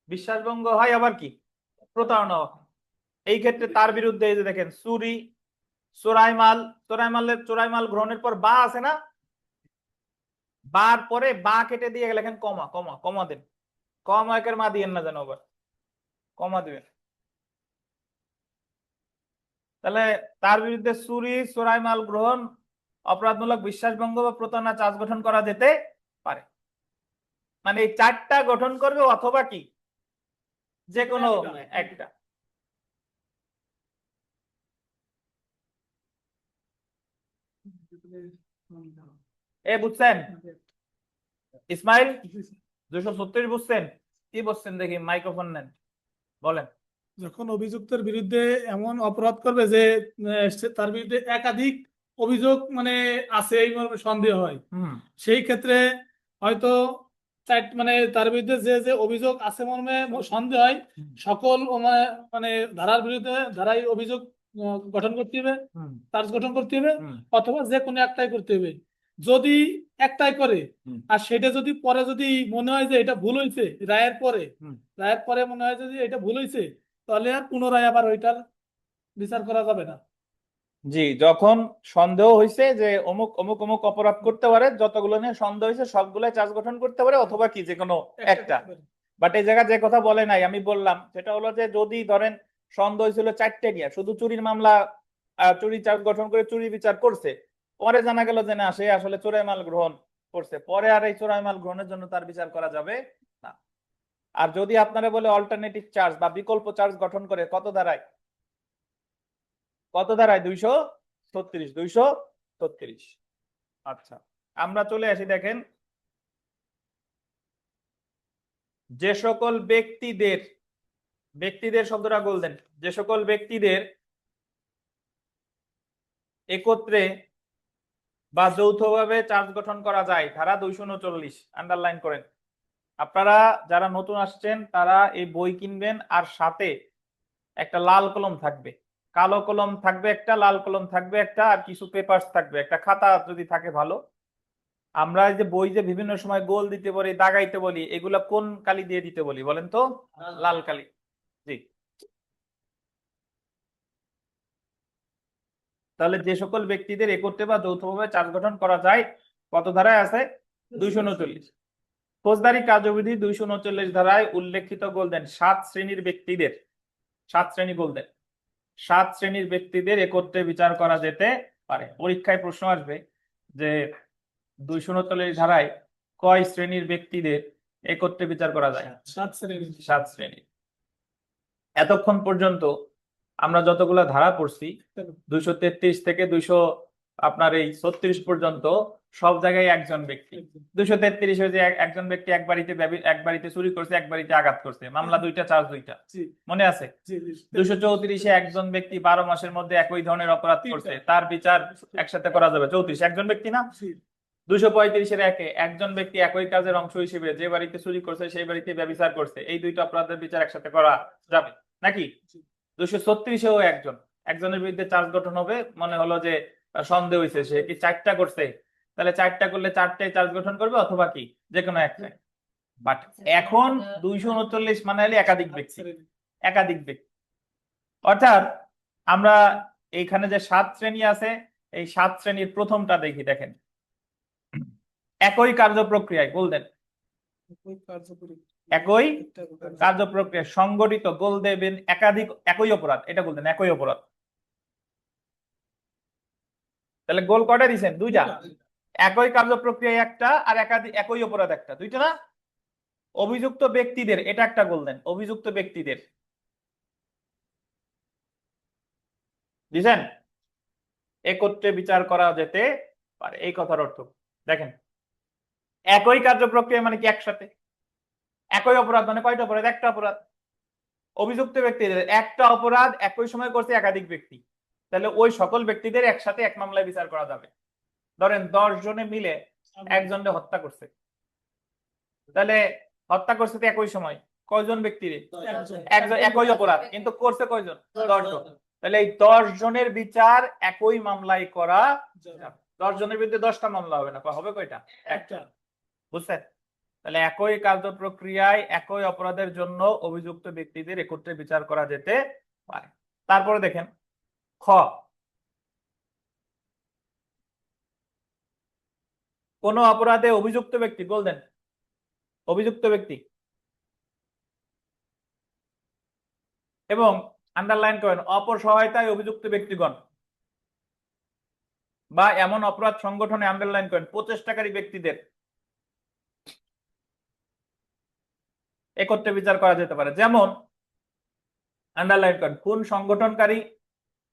বিশ্বাসভঙ্গ হয়, আবার কি প্রতারণাও হয়। এই ক্ষেত্রে তার বিরুদ্ধে এই যে দেখেন, চুরি, চোরাই মাল গ্রহণের পর বা আছে না, বার পরে বা কেটে দিয়ে লেখেন কমা, কমা কমা দেন, কমা একের মা দিয়েন না যেন, আবার কমা দিবেন। তাহলে তার বিরুদ্ধে চুরি, চোরাই মাল গ্রহণ, অপরাধমূলক বিশ্বাসভঙ্গ বা প্রতারণা চার্জ গঠন করা যেতে পারে। মানে এই চারটা গঠন করবে, অথবা কি যে কোনো একটা। এ বুঝছেন ইসমাইল? 236 বুঝছেন? কি বুঝছেন দেখি, মাইক্রোফোন নেন, বলেন। যখন অভিযুক্তের বিরুদ্ধে এমন অপরাধ করবে যে তার বিরুদ্ধে একাধিক অভিযোগ মানে আছে এই মর্মে সন্দেহ হয়, সেই ক্ষেত্রে হয়তো মানে তার বিরুদ্ধে যে যে অভিযোগ আছে মর্মে সন্দেহ হয়, সকল মানে ধারার বিরুদ্ধে ধারায় অভিযোগ গঠন করতে হবে, চার্জ গঠন করতে হবে, অথবা যে কোনো একটাই করতে হবে। যদি একটাই করে আর সেটা যদি পরে যদি মনে হয় যে এটা ভুল হয়েছে, রায়ের পরে মনে হয় যদি এটা ভুল হয়েছে, তাহলে আর পুনরায় আবার ওইটার বিচার করা যাবে না। জি, যখন সন্দেহ হয়েছে যে অমুক অমুক অমুক অপরাধ করতে পারে, যতগুলো নিয়ে সন্দেহ হয়েছে সবগুলাই চার্জ গঠন করতে পারে, অথবা কি যে কোনো একটা। বাট এই জায়গায় যে কথা বলে নাই আমি বললাম, সেটা হলো যে যদি ধরেন সন্দেহ হয়েছিল 4টে নিয়ে, শুধু চুরির মামলা চুরি চার্জ গঠন করে চুরি বিচার করছে, পরে জানা গেল যে না সে আসলে চোরাই মাল গ্রহণ করছে, পরে আর এই চোরাই মাল গ্রহণের জন্য তার বিচার করা যাবে না। আর যদি আপনারা বলে অল্টারনেটিভ চার্জ বা বিকল্প চার্জ গঠন করে, কত ধারায় 236। আচ্ছা, আমরা চলে আসি, দেখেন যে সকল ব্যক্তিদের, ব্যক্তিদের শব্দটা বলতেন, যে সকল ব্যক্তিদের একত্রে বা যৌথভাবে চার্জ গঠন করা যায়, ধারা 239 আন্ডারলাইন করেন। আপনারা যারা নতুন আসছেন তারা এই বই কিনবেন, আর সাথে একটা লাল কলম থাকবে, কালো কলম থাকবে একটা, লাল কলম থাকবে একটা, আর কিছু পেপারস থাকবে, একটা খাতা যদি থাকে ভালো। আমরা এই যে বই যে বিভিন্ন সময় গোল দিতে বলি, দাগাইতে বলি, এগুলা কোন কালি দিয়ে দিতে বলি বলেন তো? লাল কালি। জি, তাহলে যে সকল ব্যক্তিদের একত্রে বা যৌথভাবে চার্জ গঠন করা যায়, কত ধারায় আছে? 239। ফৌজদারি কার্যবিধি 239 ধারায় উল্লেখিত গোলদেন 7 শ্রেণীর ব্যক্তিদের, 7 শ্রেণী গোলদেন, 7 শ্রেণীর ব্যক্তিদের একত্রে বিচার করা যেতে পারে। পরীক্ষায় প্রশ্ন আসবে যে 239 ধারায় কয় শ্রেণীর ব্যক্তিদের একত্রে বিচার করা যায়? 7 শ্রেণী। এতক্ষণ পর্যন্ত আমরা যতগুলা ধারা পড়ছি, 233 থেকে 200 আপনার এই 36 পর্যন্ত, সব জায়গায় একজন ব্যক্তি। 233 যে একজন ব্যক্তি এক বাড়িতে চুরি করছে, এক বাড়িতে আঘাত করছে, মামলা দুইটা, চার্জ দুইটা, মনে আছে? 234 একজন ব্যক্তি 12 মাসের মধ্যে একই ধরনের অপরাধ করছে, তার বিচার একসাথে করা যাবে। 34 একজন ব্যক্তি না? 235 একে একজন ব্যক্তি একই কাজের অংশ হিসেবে যে বাড়িতে চুরি করছে সেই বাড়িতে ব্যভিচার করছে, এই দুইটা অপরাধের বিচার একসাথে করা যাবে নাকি? 236-এও একজনের বিরুদ্ধে চার্জ গঠন হবে, মনে হলো যে সন্দেহ হয়েছে সে কি 4টা করছে, তাহলে 4টা করলে 4টাই চার্জ গঠন করবে, অথবা কি যে কোনো একটাই। বাট এখন 239 মানে হলে একাধিক ব্যক্তি, একাধিক ব্যক্তি। অর্থাৎ আমরা এইখানে যে 7 শ্রেণী আছে, এই 7 শ্রেণীর প্রথমটা দেখি, দেখেন একই কার্য প্রক্রিয়ায় বলতেন, একই কার্য প্রক্রিয়া সংগঠিত গোল দেবেন একাধিক একই অপরাধ, এটা বলতেন একই অপরাধ। তাহলে গোল কয়টা দিচ্ছেন? দুইটা। একই কার্য প্রক্রিয়া একটা, আর একাধিক একই অপরাধ একটা, দুইটা না? অভিযুক্ত ব্যক্তিদের, এটা একটা গোল দেন, অভিযুক্ত ব্যক্তিদের দিছেন একত্রে বিচার করা যেতে পারে, এই কথার অর্থ। দেখেন একই কার্য প্রক্রিয়া মানে কি একসাথে, একই অপরাধ মানে কয়টা অপরাধ? একটা অপরাধ। অভিযুক্ত ব্যক্তিদের একটা অপরাধ একই সময় করছে একাধিক ব্যক্তি, তাহলে ওই সকল ব্যক্তিদের একসাথে এক মামলায় বিচার করা যাবে। ধরেন 10 জনে মিলে একজনকে হত্যা করছে, তাহলে হত্যা করছে তো একই সময়, কয়জন ব্যক্তির? একজন, একই অপরাধ, কিন্তু করছে কয়জন? 10 জন। তাহলে এই 10 জনের বিচার একই মামলায় করা যাবে। 10 জনের বিরুদ্ধে 10টা মামলা হবে না, হবে কয়টা? একটা। বুঝছেন? তাহলে একই কার্য প্রক্রিয়ায় একই অপরাধের জন্য অভিযুক্ত ব্যক্তিদের একত্রে বিচার করা যেতে পারে। তারপরে দেখেন খ, কোন অপরাধে অভিযুক্ত ব্যক্তি, বলতেন অভিযুক্ত ব্যক্তি, এবং আন্ডারলাইন করেন অপর সহায়তায় অভিযুক্ত ব্যক্তিগণ, বা এমন অপরাধ সংগঠনে, আন্ডারলাইন করেন প্রচেষ্টাকারী ব্যক্তিদের একত্রে বিচার করা যেতে পারে। যেমন আন্ডারলাইন করেন খুন সংগঠনকারী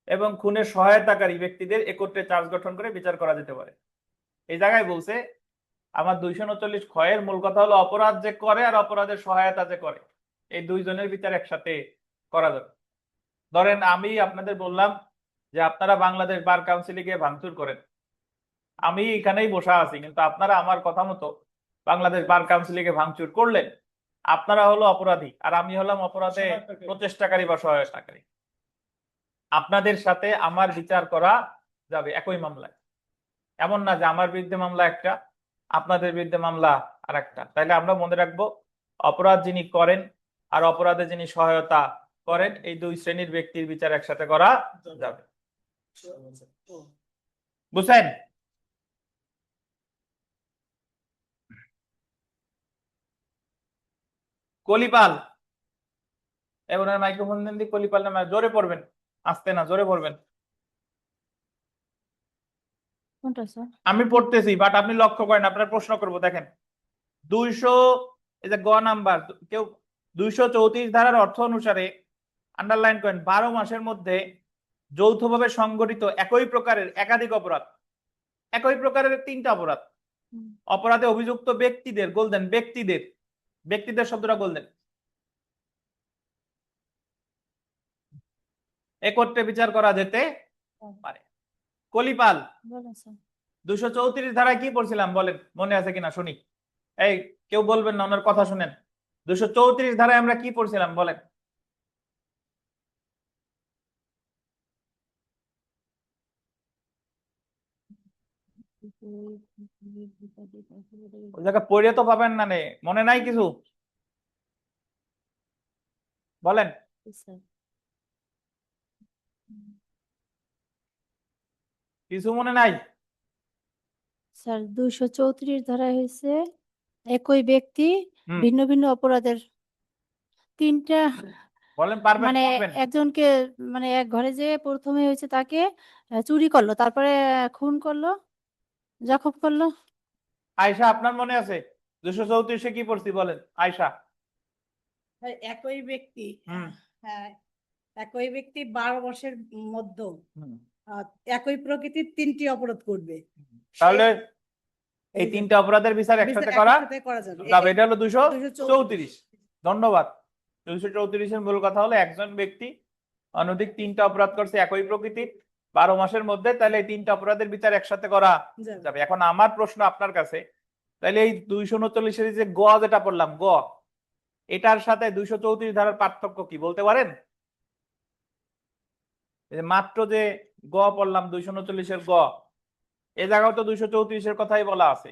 এবং খুনের সহায়তাকারী ব্যক্তিদের একত্রে চার্জ গঠন করে বিচার করা যেতে পারে। এই জায়গায় বলছে আমার 239 ক্ষয়ের মূল কথা হলো অপরাধ যে করে আর অপরাধের সহায়তা যে করে, এই দুইজনের বিচার একসাথে করা যাবে। ধরেন আমি আপনাদের বললাম যে আপনারা বাংলাদেশ বার কাউন্সিলে গিয়ে ভাঙচুর করেন, আমি এখানেই বসা আছি, কিন্তু আপনারা আমার কথা মতো বাংলাদেশ বার কাউন্সিলে গিয়ে ভাঙচুর করলেন, আপনারা হলো অপরাধী আর আমি হলাম অপরাধে প্রচেষ্টাকারী বা সহায়তাকারী। আপনাদের সাথে আমার বিচার করা যাবে একই মামলায়। এমন না যে আমার বিরুদ্ধে মামলা একটা, আপনাদের বিরুদ্ধে মামলা আর একটা। তাইলে আমরা মনে রাখবো অপরাধ যিনি করেন আর অপরাধে যিনি সহায়তা করেন, এই দুই শ্রেণীর ব্যক্তির বিচার একসাথে করা যাবে। বুঝছেন? কলিপাল, এবার মাইক্রোফোন দেন দি, কলিপাল নামে জোরে পড়বেন, আসতে না, জোরে পড়বেন। কোনটা স্যার? আমি পড়তেছি বাট আপনি লক্ষ্য করেন, আপনার প্রশ্ন করবো, দেখেন 200, এই যে গ নাম্বার, কেউ 234 ধারার অর্থ অনুসারে আন্ডারলাইন করেন 12 মাসের মধ্যে যৌথভাবে সংগঠিত একই প্রকারের একাধিক অপরাধ, একই প্রকারের 3টা অপরাধ, অপরাধে অভিযুক্ত ব্যক্তিদের, গোল দেন, ব্যক্তিদের, ব্যক্তিদের শব্দটা গোল দেন, একত্রে বিচার করা যেতে পারে। কলিপাল, বলেন স্যার। 234 ধারায় কি পড়ছিলাম বলেন, মনে আছে কিনা শুনি? এই কেউ বলবেন না, ওনার কথা শুনেন। 234 ধারায় আমরা কি পড়ছিলাম বলেন? ওই জায়গা পড়ে তো পাবেন না, নে মনে নাই কিছু? বলেন। কিছু মনে নাই? স্যার 234 ধারা হয়েছে একই ব্যক্তি হুম, ভিন্ন ভিন্ন অপরাধের তিনটা, বলেন, পারবেন, মানে পারবেন। একজনকে, মানে এক ঘরে যে প্রথমে হয়েছে তাকে চুরি করলো, তারপরে খুন করলো, জখম করলো। আয়শা, আপনার মনে আছে 234-এ কি পড়ছি বলেন আয়শা? একই ব্যক্তি, হুম, হ্যাঁ, একই ব্যক্তি 12 বর্ষের মধ্যে হুম। আহ, একই প্রকৃতির 3টি অপরাধ করবে। তাহলে এই এই যে 3টা অপরাধের বিচার একসাথে বিচার করা একসাথে করা যাবে। যাবে, এটা হলো 234 234। ধন্যবাদ। 234-এর মূল কথা হলো একজন ব্যক্তি অনধিক 3টা অপরাধ করছে একই প্রকৃতির 12 মাসের মধ্যে, তাহলে এই 3টা অপরাধের বিচার একসাথে করা যাবে। যাবে। এখন আমার প্রশ্ন আপনার কাছে, তাহলে এই 239-এর যে গ যেটা পড়লাম, গ, এটার সাথে 234 ধারার পার্থক্য কি বলতে পারেন? এই যে মাত্র যে গ পড়লাম 239-এর গ, এ জায়গাও তো 234-এর কথাই বলা আছে,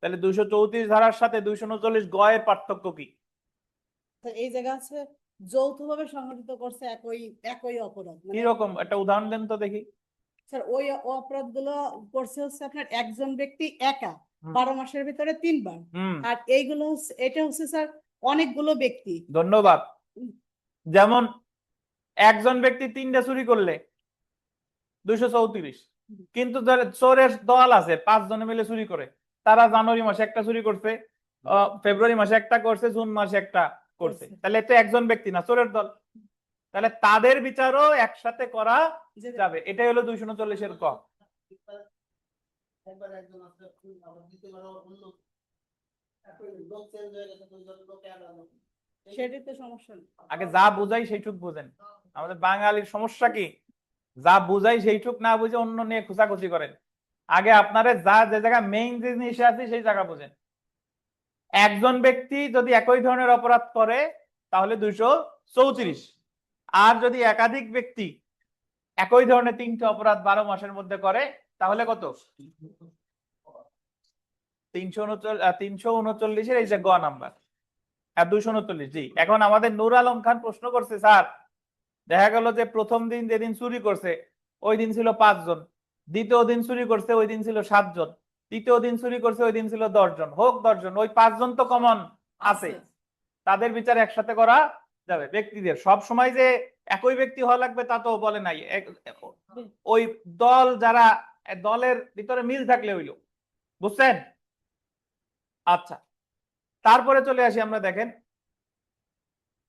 তাহলে 234 ধারার সাথে 239 গ এর পার্থক্য কি? তো এই জায়গা আছে যৌথভাবে সংগঠিত করছে একই একই অপরাধ, কি রকম একটা উদাহরণ দেন তো দেখি। স্যার ওই অপরাধ গুলো করছে হচ্ছে আপনার একজন ব্যক্তি একা হুম। 12 মাসের ভিতরে 3 বার, হুম, আর এইগুলো এটা হচ্ছে স্যার অনেকগুলো ব্যক্তি। ধন্যবাদ। যেমন একজন ব্যক্তি 3টা চুরি করলে 234, কিন্তু চোরের দল আছে 5 জনে মিলে চুরি করে, তারা জানুয়ারি মাসে একটা চুরি করছে, ফেব্রুয়ারি মাসে একটা করছে, জুন মাসে একটা করছে, তাহলে তো একজন ব্যক্তি না, চোরের দল, তাহলে তাদের বিচারও একসাথে করা যাবে। এটাই হলো 239-এর ক। সেটাই তো সমস্যা। আগে যা বুঝাই সেইটুক বুঝেন, আমাদের বাঙালির সমস্যা কি, যা বুঝাই সেইটুক না বুঝে অন্য নিয়ে খোঁচাখুচি করেন। আগে আপনারা যা যে জায়গা মেইন জিনিসে আছে সেই জায়গা বুঝেন। একজন ব্যক্তি যদি একই ধরনের অপরাধ করে তাহলে 234, আর যদি একাধিক ব্যক্তি একই ধরনের 3টা অপরাধ 12 মাসের মধ্যে করে তাহলে কত? 339-এর এই যে গ নাম্বার, আর 239। জি, এখন আমাদের নূর আলম খান প্রশ্ন করছে, স্যার দেখা গেল যে প্রথম দিন যেদিন চুরি করছে ওই দিন ছিল 5 জন, দ্বিতীয় দিন চুরি করছে ওই দিন ছিল 7 জন, তৃতীয় দিন চুরি করছে ওই দিন ছিল 10 জন, হোক 10 জন, ওই 5 জন তো কমন আছে, তাদের বিচার একসাথে করা যাবে। ব্যক্তিদের সব সময় যে একই ব্যক্তি হওয়া লাগবে তা তো বলে নাই, ওই দল, যারা দলের ভিতরে মিল থাকলে হইলো, বুঝছেন? আচ্ছা, তারপরে চলে আসি আমরা, দেখেন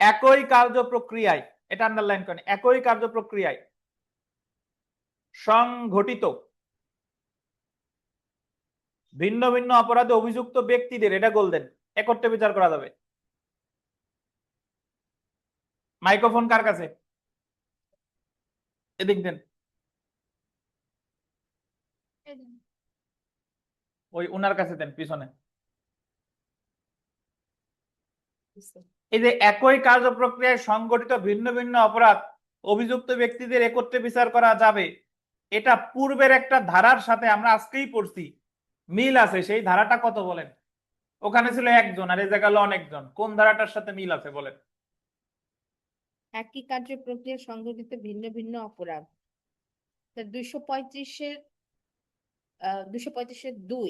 একই কার্য প্রক্রিয়ায়, এটা আন্ডারলাইন করেন, একই কার্য প্রক্রিয়ায় সংঘটিত ভিন্ন ভিন্ন অপরাধে অভিযুক্ত ব্যক্তিদের, এটা গোল দেন, একত্রে বিচার করা যাবে। মাইক্রোফোন কার কাছে? এদিক দেন, ওই উনার কাছে দেন, পিছনে। এই যে একই কার্য প্রক্রিয়ায় সংগঠিত ভিন্ন ভিন্ন অপরাধ অভিযুক্ত ব্যক্তিদের একত্রে বিচার করা যাবে, এটা পূর্বের একটা ধারার সাথে আমরা আজকেই পড়ছি, মিল আছে, সেই ধারাটা কত বলেন? ওখানে ছিল একজন আর এই জায়গা হলো অনেকজন, কোন ধারাটার সাথে মিল আছে বলেন? একই কার্য প্রক্রিয়া সংঘটিত ভিন্ন ভিন্ন অপরাধ, তো 235-এর 235-2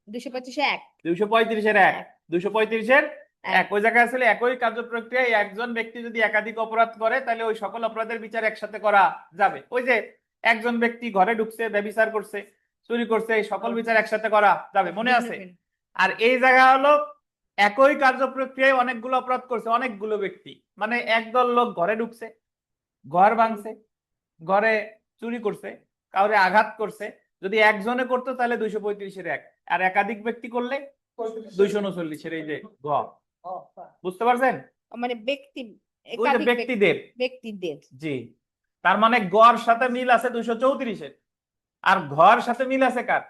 235-1 235-এর 1 235-এর 1 ওই জায়গায় আসলে একই কার্য প্রক্রিয়ায় একজন ব্যক্তি যদি একাধিক অপরাধ করে তাহলে ওই সকল অপরাধের বিচার একসাথে করা যাবে। ওই যে একজন ব্যক্তি ঘরে ঢুকছে, ব্যভিচার করছে, চুরি করছে, এই সকল বিচার একসাথে করা যাবে, মনে আছে? আর এই জায়গা হলো একই কার্য প্রক্রিয়ায় অনেকগুলো অপরাধ করছে অনেকগুলো ব্যক্তি, মানে একদল লোক ঘরে ঢুকছে, ঘর ভাঙছে, ঘরে চুরি করছে, কাউরে আঘাত করছে। যদি একজনে করতো তাহলে 235-এর 1, আর একাধিক ব্যক্তি করলে 239-এর এই যে ঘ। বুঝতে পারছেন? মানে ব্যক্তি ওই যে একাধিক ব্যক্তিদের, ব্যক্তিদের জি। তার মানে গড় সাথে মিল আছে 234-এর, আর ঘর সাথে মিল আছে কার?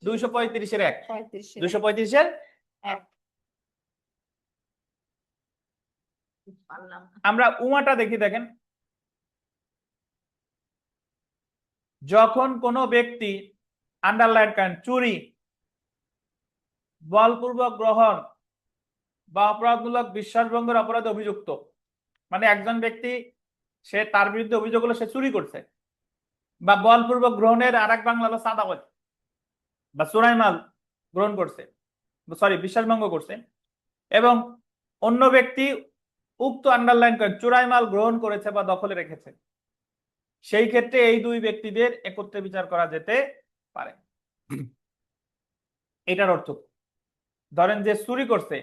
235-এর 1 35-এর 235-এর 1 পারলাম না। আমরা উমাটা দেখি, দেখেন যখন কোনো ব্যক্তি আন্ডারলাইন করেন চুরি, বলপূর্বক গ্রহণ বা অপরাধমূলক বিশ্বাসভঙ্গের অপরাধে অভিযুক্ত, মানে একজন ব্যক্তি সে তার বিরুদ্ধে অভিযোগ হলো সে চুরি করছে, বা বলপূর্বক গ্রহণের আরেক বাংলা হলো চাঁদাবাজ বা চোরাই মাল গ্রহণ করছে, সরি বিশ্বাসভঙ্গ করছে, এবং অন্য ব্যক্তি উক্ত আন্ডারলাইন করেন চোরাই মাল গ্রহণ করেছে বা দখলে রেখেছে, সেই ক্ষেত্রে এই দুই ব্যক্তিদের একত্রে বিচার করা যেতে পারে। এটার অর্থ ধরেন যে চুরি করছে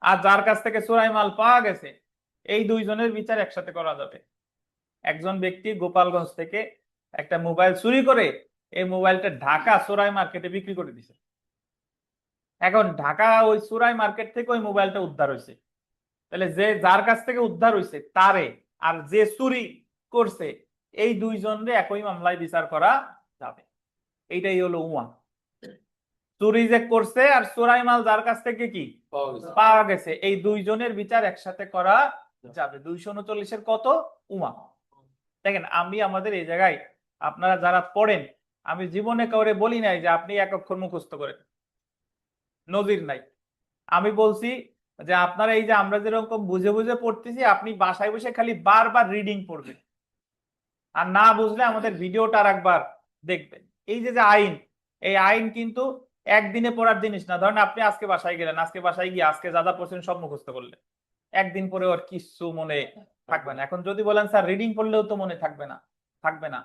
আর যার কাছ থেকে চোরাই মাল পাওয়া গেছে, এই দুইজনের বিচার একসাথে করা যাবে। একজন ব্যক্তি গোপালগঞ্জ থেকে একটা মোবাইল চুরি করে এই মোবাইলটা ঢাকা চোরাই মার্কেটে বিক্রি করে দিছে। এখন ঢাকা ওই চোরাই মার্কেট থেকে ওই মোবাইলটা উদ্ধার হয়েছে, তাহলে যে যার কাছ থেকে উদ্ধার হয়েছে তারে আর যে চুরি করছে এই দুইজনরে একই মামলায় বিচার করা যাবে। এইটাই হলো উমা। চুরি যে করছে আর চোরাই মাল যার কাছ থেকে কি পাওয়া গেছে, এই দুইজনের বিচার একসাথে করা যাবে। 239-এর কত? উমা। দেখেন আমি আমাদের এই জায়গায় আপনারা যারা পড়েন, আমি জীবনে কাউরে বলি নাই যে আপনি এক অক্ষর মুখস্থ করেন, নজির নাই। আমি বলছি যে আপনারা এই যে আমরা যেরকম বুঝে বুঝে পড়তেছি, আপনি বাসায় বসে খালি বারবার রিডিং পড়বেন, আর না বুঝলে আমাদের ভিডিওটা আর একবার দেখবেন। এই যে যে আইন, এই আইন কিন্তু একদিনে পড়ার জিনিস না। ধরেন আপনি আজকে বাসায় গেলেন, আজকে বাসায় গিয়ে আজকে যা যা পড়ছেন সব মুখস্থ করলেন, একদিন পরে ওর কিছু মনে থাকবে না। এখন যদি বলেন স্যার রিডিং পড়লেও তো মনে থাকবে না, থাকবে না,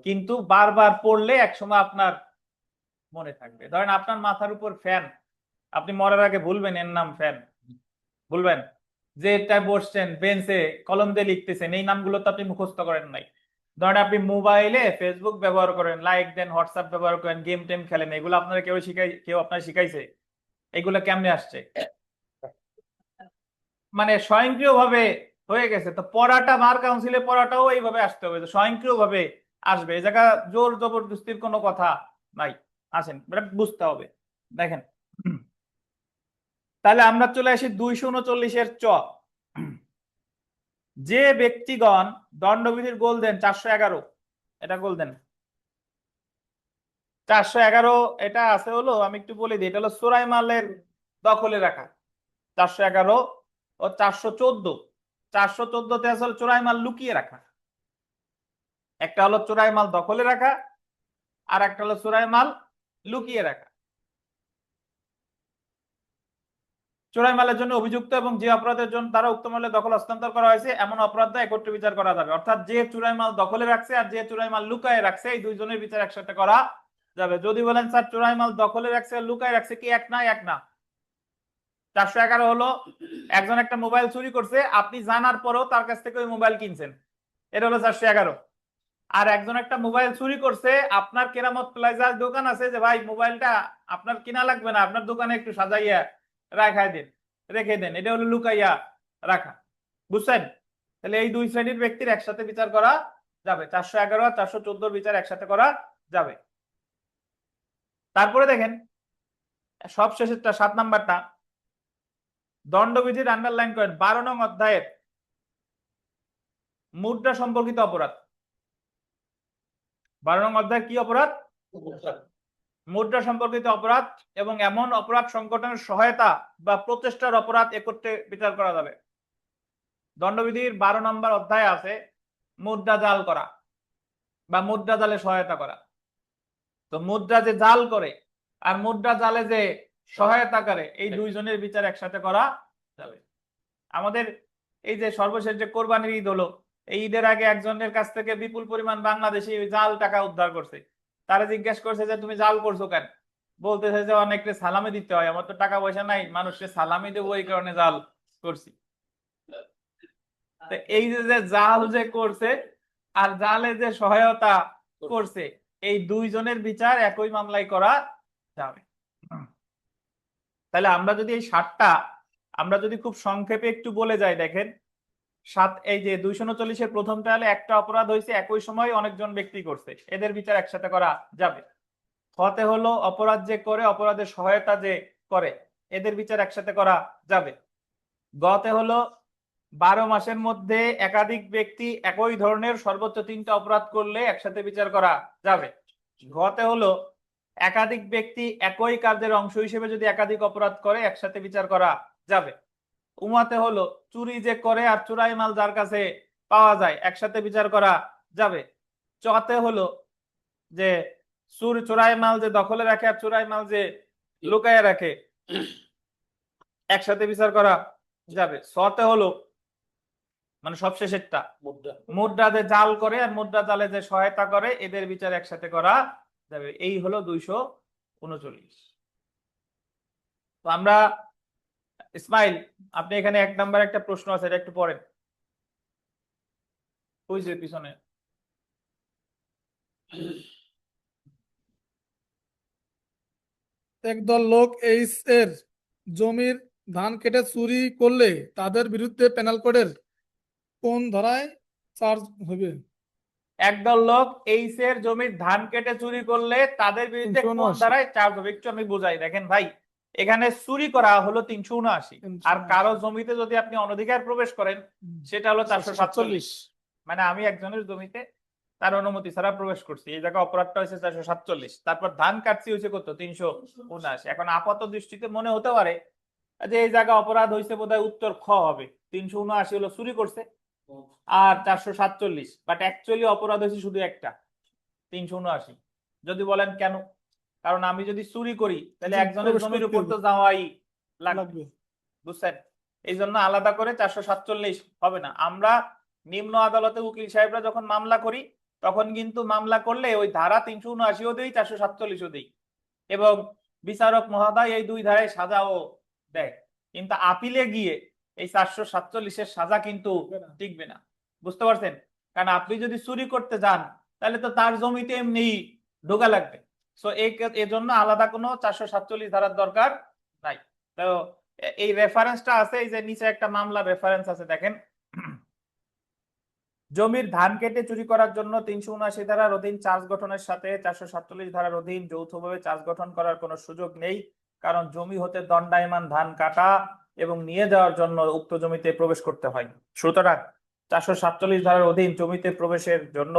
কিন্তু বারবার পড়লে একসময় আপনার মনে থাকবে। ধরেন আপনার মাথার উপর ফ্যান, আপনি মরার আগে ভুলবেন এর নাম ফ্যান, ভুলবেন। যেটা বসছেন বেঞ্চে কলম দিয়ে লিখতেছেন, এই নামগুলো তো আপনি মুখস্থ করেন নাই। ধরেন আপনি মোবাইলে ফেসবুক ব্যবহার করেন, লাইক দেন, হোয়াটসঅ্যাপ ব্যবহার করেন, গেম টেম খেলেন, এগুলো আপনারা কেউ আপনার শিখাইছে? এগুলো কেমনে আসছে? মানে স্বয়ংক্রিয়ভাবে হয়ে গেছে। তো পড়াটা বার কাউন্সিলে পড়াটাও এইভাবে আসতে হবে, স্বয়ংক্রিয়ভাবে আসবে। এই জায়গা জোর জবরদস্তির কোনো কথা নাই, আসেন বুঝতে হবে। দেখেন তাহলে আমরা চলে আসি 239-এর চ। যে ব্যক্তিগণ দণ্ডবিধির গোল দেন 411, এটা গোল দেন 411, এটা আছে হলো, আমি একটু বলে দিই, এটা হলো চোরাই মালের দখলে রাখা 411 ও 414। 414-তে আছে হলো চোরাই মাল লুকিয়ে রাখা। একটা হলো চোরাই মাল দখলে রাখা, আর একটা হলো চোরাই মাল লুকিয়ে রাখা। চোরাই মালের জন্য অভিযুক্ত এবং যে অপরাধের জন্য তারা উক্ত মালে দখল হস্তান্তর করা হয়েছে এমন অপরাধ একত্রে বিচার করা যাবে। অর্থাৎ যে চোরাই মাল দখলে রাখছে আর যে চোরাই মাল লুকায় রাখছে, এই দুইজনের বিচার একসাথে করা যাবে। যদি বলেন স্যার চোরাই মাল দখলে রাখছে আর লুকায় রাখছে কি এক না? এক না। 411 হলো একজন একটা মোবাইল চুরি করছে, আপনি জানার পরেও তার কাছ থেকে ওই মোবাইল কিনছেন, এটা হলো 411। আর একজন একটা মোবাইল চুরি করছে, আপনার কেরামত প্লাজার দোকান আছে, যে ভাই মোবাইলটা আপনার কিনা লাগবে না, আপনার দোকানে একটু সাজাইয়া রেখে দেন, এটা হলো লুকাইয়া রাখা। বুঝছেন? তাহলে এই দুই শ্রেণীর ব্যক্তির একসাথে বিচার করা যাবে। 411 আর 414 বিচার একসাথে করা যাবে। তারপরে দেখেন সবশেষেরটা 7 নাম্বারটা, দণ্ডবিধির আন্ডারলাইন করেন 12 নং অধ্যায়ের মুদ্রা সম্পর্কিত অপরাধ। 12 নং অধ্যায় কি অপরাধ? মুদ্রা সম্পর্কিত অপরাধ এবং এমন অপরাধ সংগঠনের সহায়তা বা প্রচেষ্টার অপরাধ একত্রে বিচার করা যাবে। দণ্ডবিধির 12 নম্বর অধ্যায় আছে মুদ্রা জাল করা বা মুদ্রা জালে সহায়তা করা। তো মুদ্রা যে জাল করে আর মুদ্রা জালে যে সহায়তা করে, এই দুইজনের বিচার একসাথে করা যাবে। আমাদের এই যে সর্বশেষ যে কোরবানির ঈদ হলো, এই ঈদের আগে একজনের কাছ থেকে বিপুল পরিমাণ বাংলাদেশি জাল টাকা উদ্ধার করছে। তারা জিজ্ঞেস করছে যে তুমি জাল করছো কেন? বলতেছে যে অনেকটা সালামি দিতে হয়, আমার তো টাকা পয়সা নাই, মানুষকে সালামি দেবো এই কারণে জাল করছি। তো এই যে জাল যে করছে আর জালে যে সহায়তা করছে, এই দুইজনের বিচার একই মামলায় করা যাবে। তাহলে আমরা যদি এই 7টা আমরা যদি খুব সংক্ষেপে একটু বলে যাই, দেখেন এই যে 239-এর প্রথমটা হলে একটা অপরাধ হয়েছে একই সময় অনেকজন ব্যক্তি করছে, এদের বিচার একসাথে করা যাবে। হতে হলো অপরাধ যে করে, অপরাধের সহায়তা যে করে, এদের বিচার একসাথে করা যাবে। গতে হলো 12 মাসের মধ্যে একাধিক ব্যক্তি একই ধরনের সর্বোচ্চ 3টা অপরাধ করলে একসাথে বিচার করা যাবে। ঘতে হলো একাধিক ব্যক্তি একই কাজের অংশ হিসেবে যদি একাধিক অপরাধ করে একসাথে বিচার করা যাবে। উমাতে হলো চুরি যে করে আর চোরাই মাল যার কাছে পাওয়া যায় একসাথে বিচার করা যাবে। চতে হলো যে চোরাই মাল যে দখলে রাখে আর চোরাই মাল যে লুকায় রাখে একসাথে বিচার করা যাবে। সতে হলো মানে সবশেষেরটা মুদ্রা যে জাল করে আর মুদ্রা জালে যে সহায়তা করে, এদের বিচার একসাথে করা যাবে। এই হলো 239। তো আমরা ইসমাইল, আপনি এখানে 1 নাম্বার একটা প্রশ্ন আছে, এটা একটু পড়েন। ওই যে পিছনে একদল লোক এইচ এর জমির ধান কেটে চুরি করলে তাদের বিরুদ্ধে পেনাল কোডের কোন ধারায় চার্জ হবে? একদল লোক এইচ এর জমির ধান কেটে চুরি করলে তাদের বিরুদ্ধে কোন 379 ধারায় চার্জ হবে? একটু আমি বুঝাই। দেখেন ভাই, এখানে চুরি করা হলো 379, আর কারো জমিতে যদি আপনি অনধিকার প্রবেশ করেন সেটা হলো 447। মানে আমি একজনের জমিতে তার অনুমতি ছাড়া প্রবেশ করছি, এই জায়গায় অপরাধটা হয়েছে 447। তারপর ধান কাটছি হয়েছে কত? 379। এখন আপাত দৃষ্টিতে মনে হতে পারে যে এই জায়গায় অপরাধ হয়েছে বোধহয় উত্তর খ হবে, 379 হলো চুরি করছে আর 447, বাট অ্যাকচুয়ালি অপরাধ হয়েছে শুধু একটা, 379। যদি বলেন কেন? কারণ আমি যদি চুরি করি তাহলে একজনের জমির উপর তো যাওয়াই লাগবে, বুঝছেন? এই জন্য আলাদা করে 447 হবে না। আমরা নিম্ন আদালতে উকিল সাহেবরা যখন মামলা করি তখন কিন্তু মামলা করলে ওই ধারা 379ও দেই, 447ও দেই, এবং বিচারক মহোদয় এই 2 ধারায় সাজাও দেয়। কিন্তু আপিলে গিয়ে এই 447-এর সাজা কিন্তু টিকবে না, বুঝতে পারছেন? কারণ আপনি যদি চুরি করতে যান তাহলে তো তার জমিতে এমনি ঢোকা লাগবে। সো এই জন্য আলাদা কোনো 447 ধারার দরকার নাই। তো এই রেফারেন্সটা আছে, এই যে নিচে একটা মামলার রেফারেন্স আছে, দেখেন। জমির ধান কেটে চুরি করার জন্য 379 ধারার অধীন চার্জ গঠনের সাথে 447 ধারার অধীন যৌথভাবে চার্জ গঠন করার কোনো সুযোগ নেই, কারণ জমি হতে দণ্ডায়মান ধান কাটা এবং নিয়ে যাওয়ার জন্য উক্ত জমিতে প্রবেশ করতে হয়। সুতরাং 447 ধারার অধীন জমিতে প্রবেশের জন্য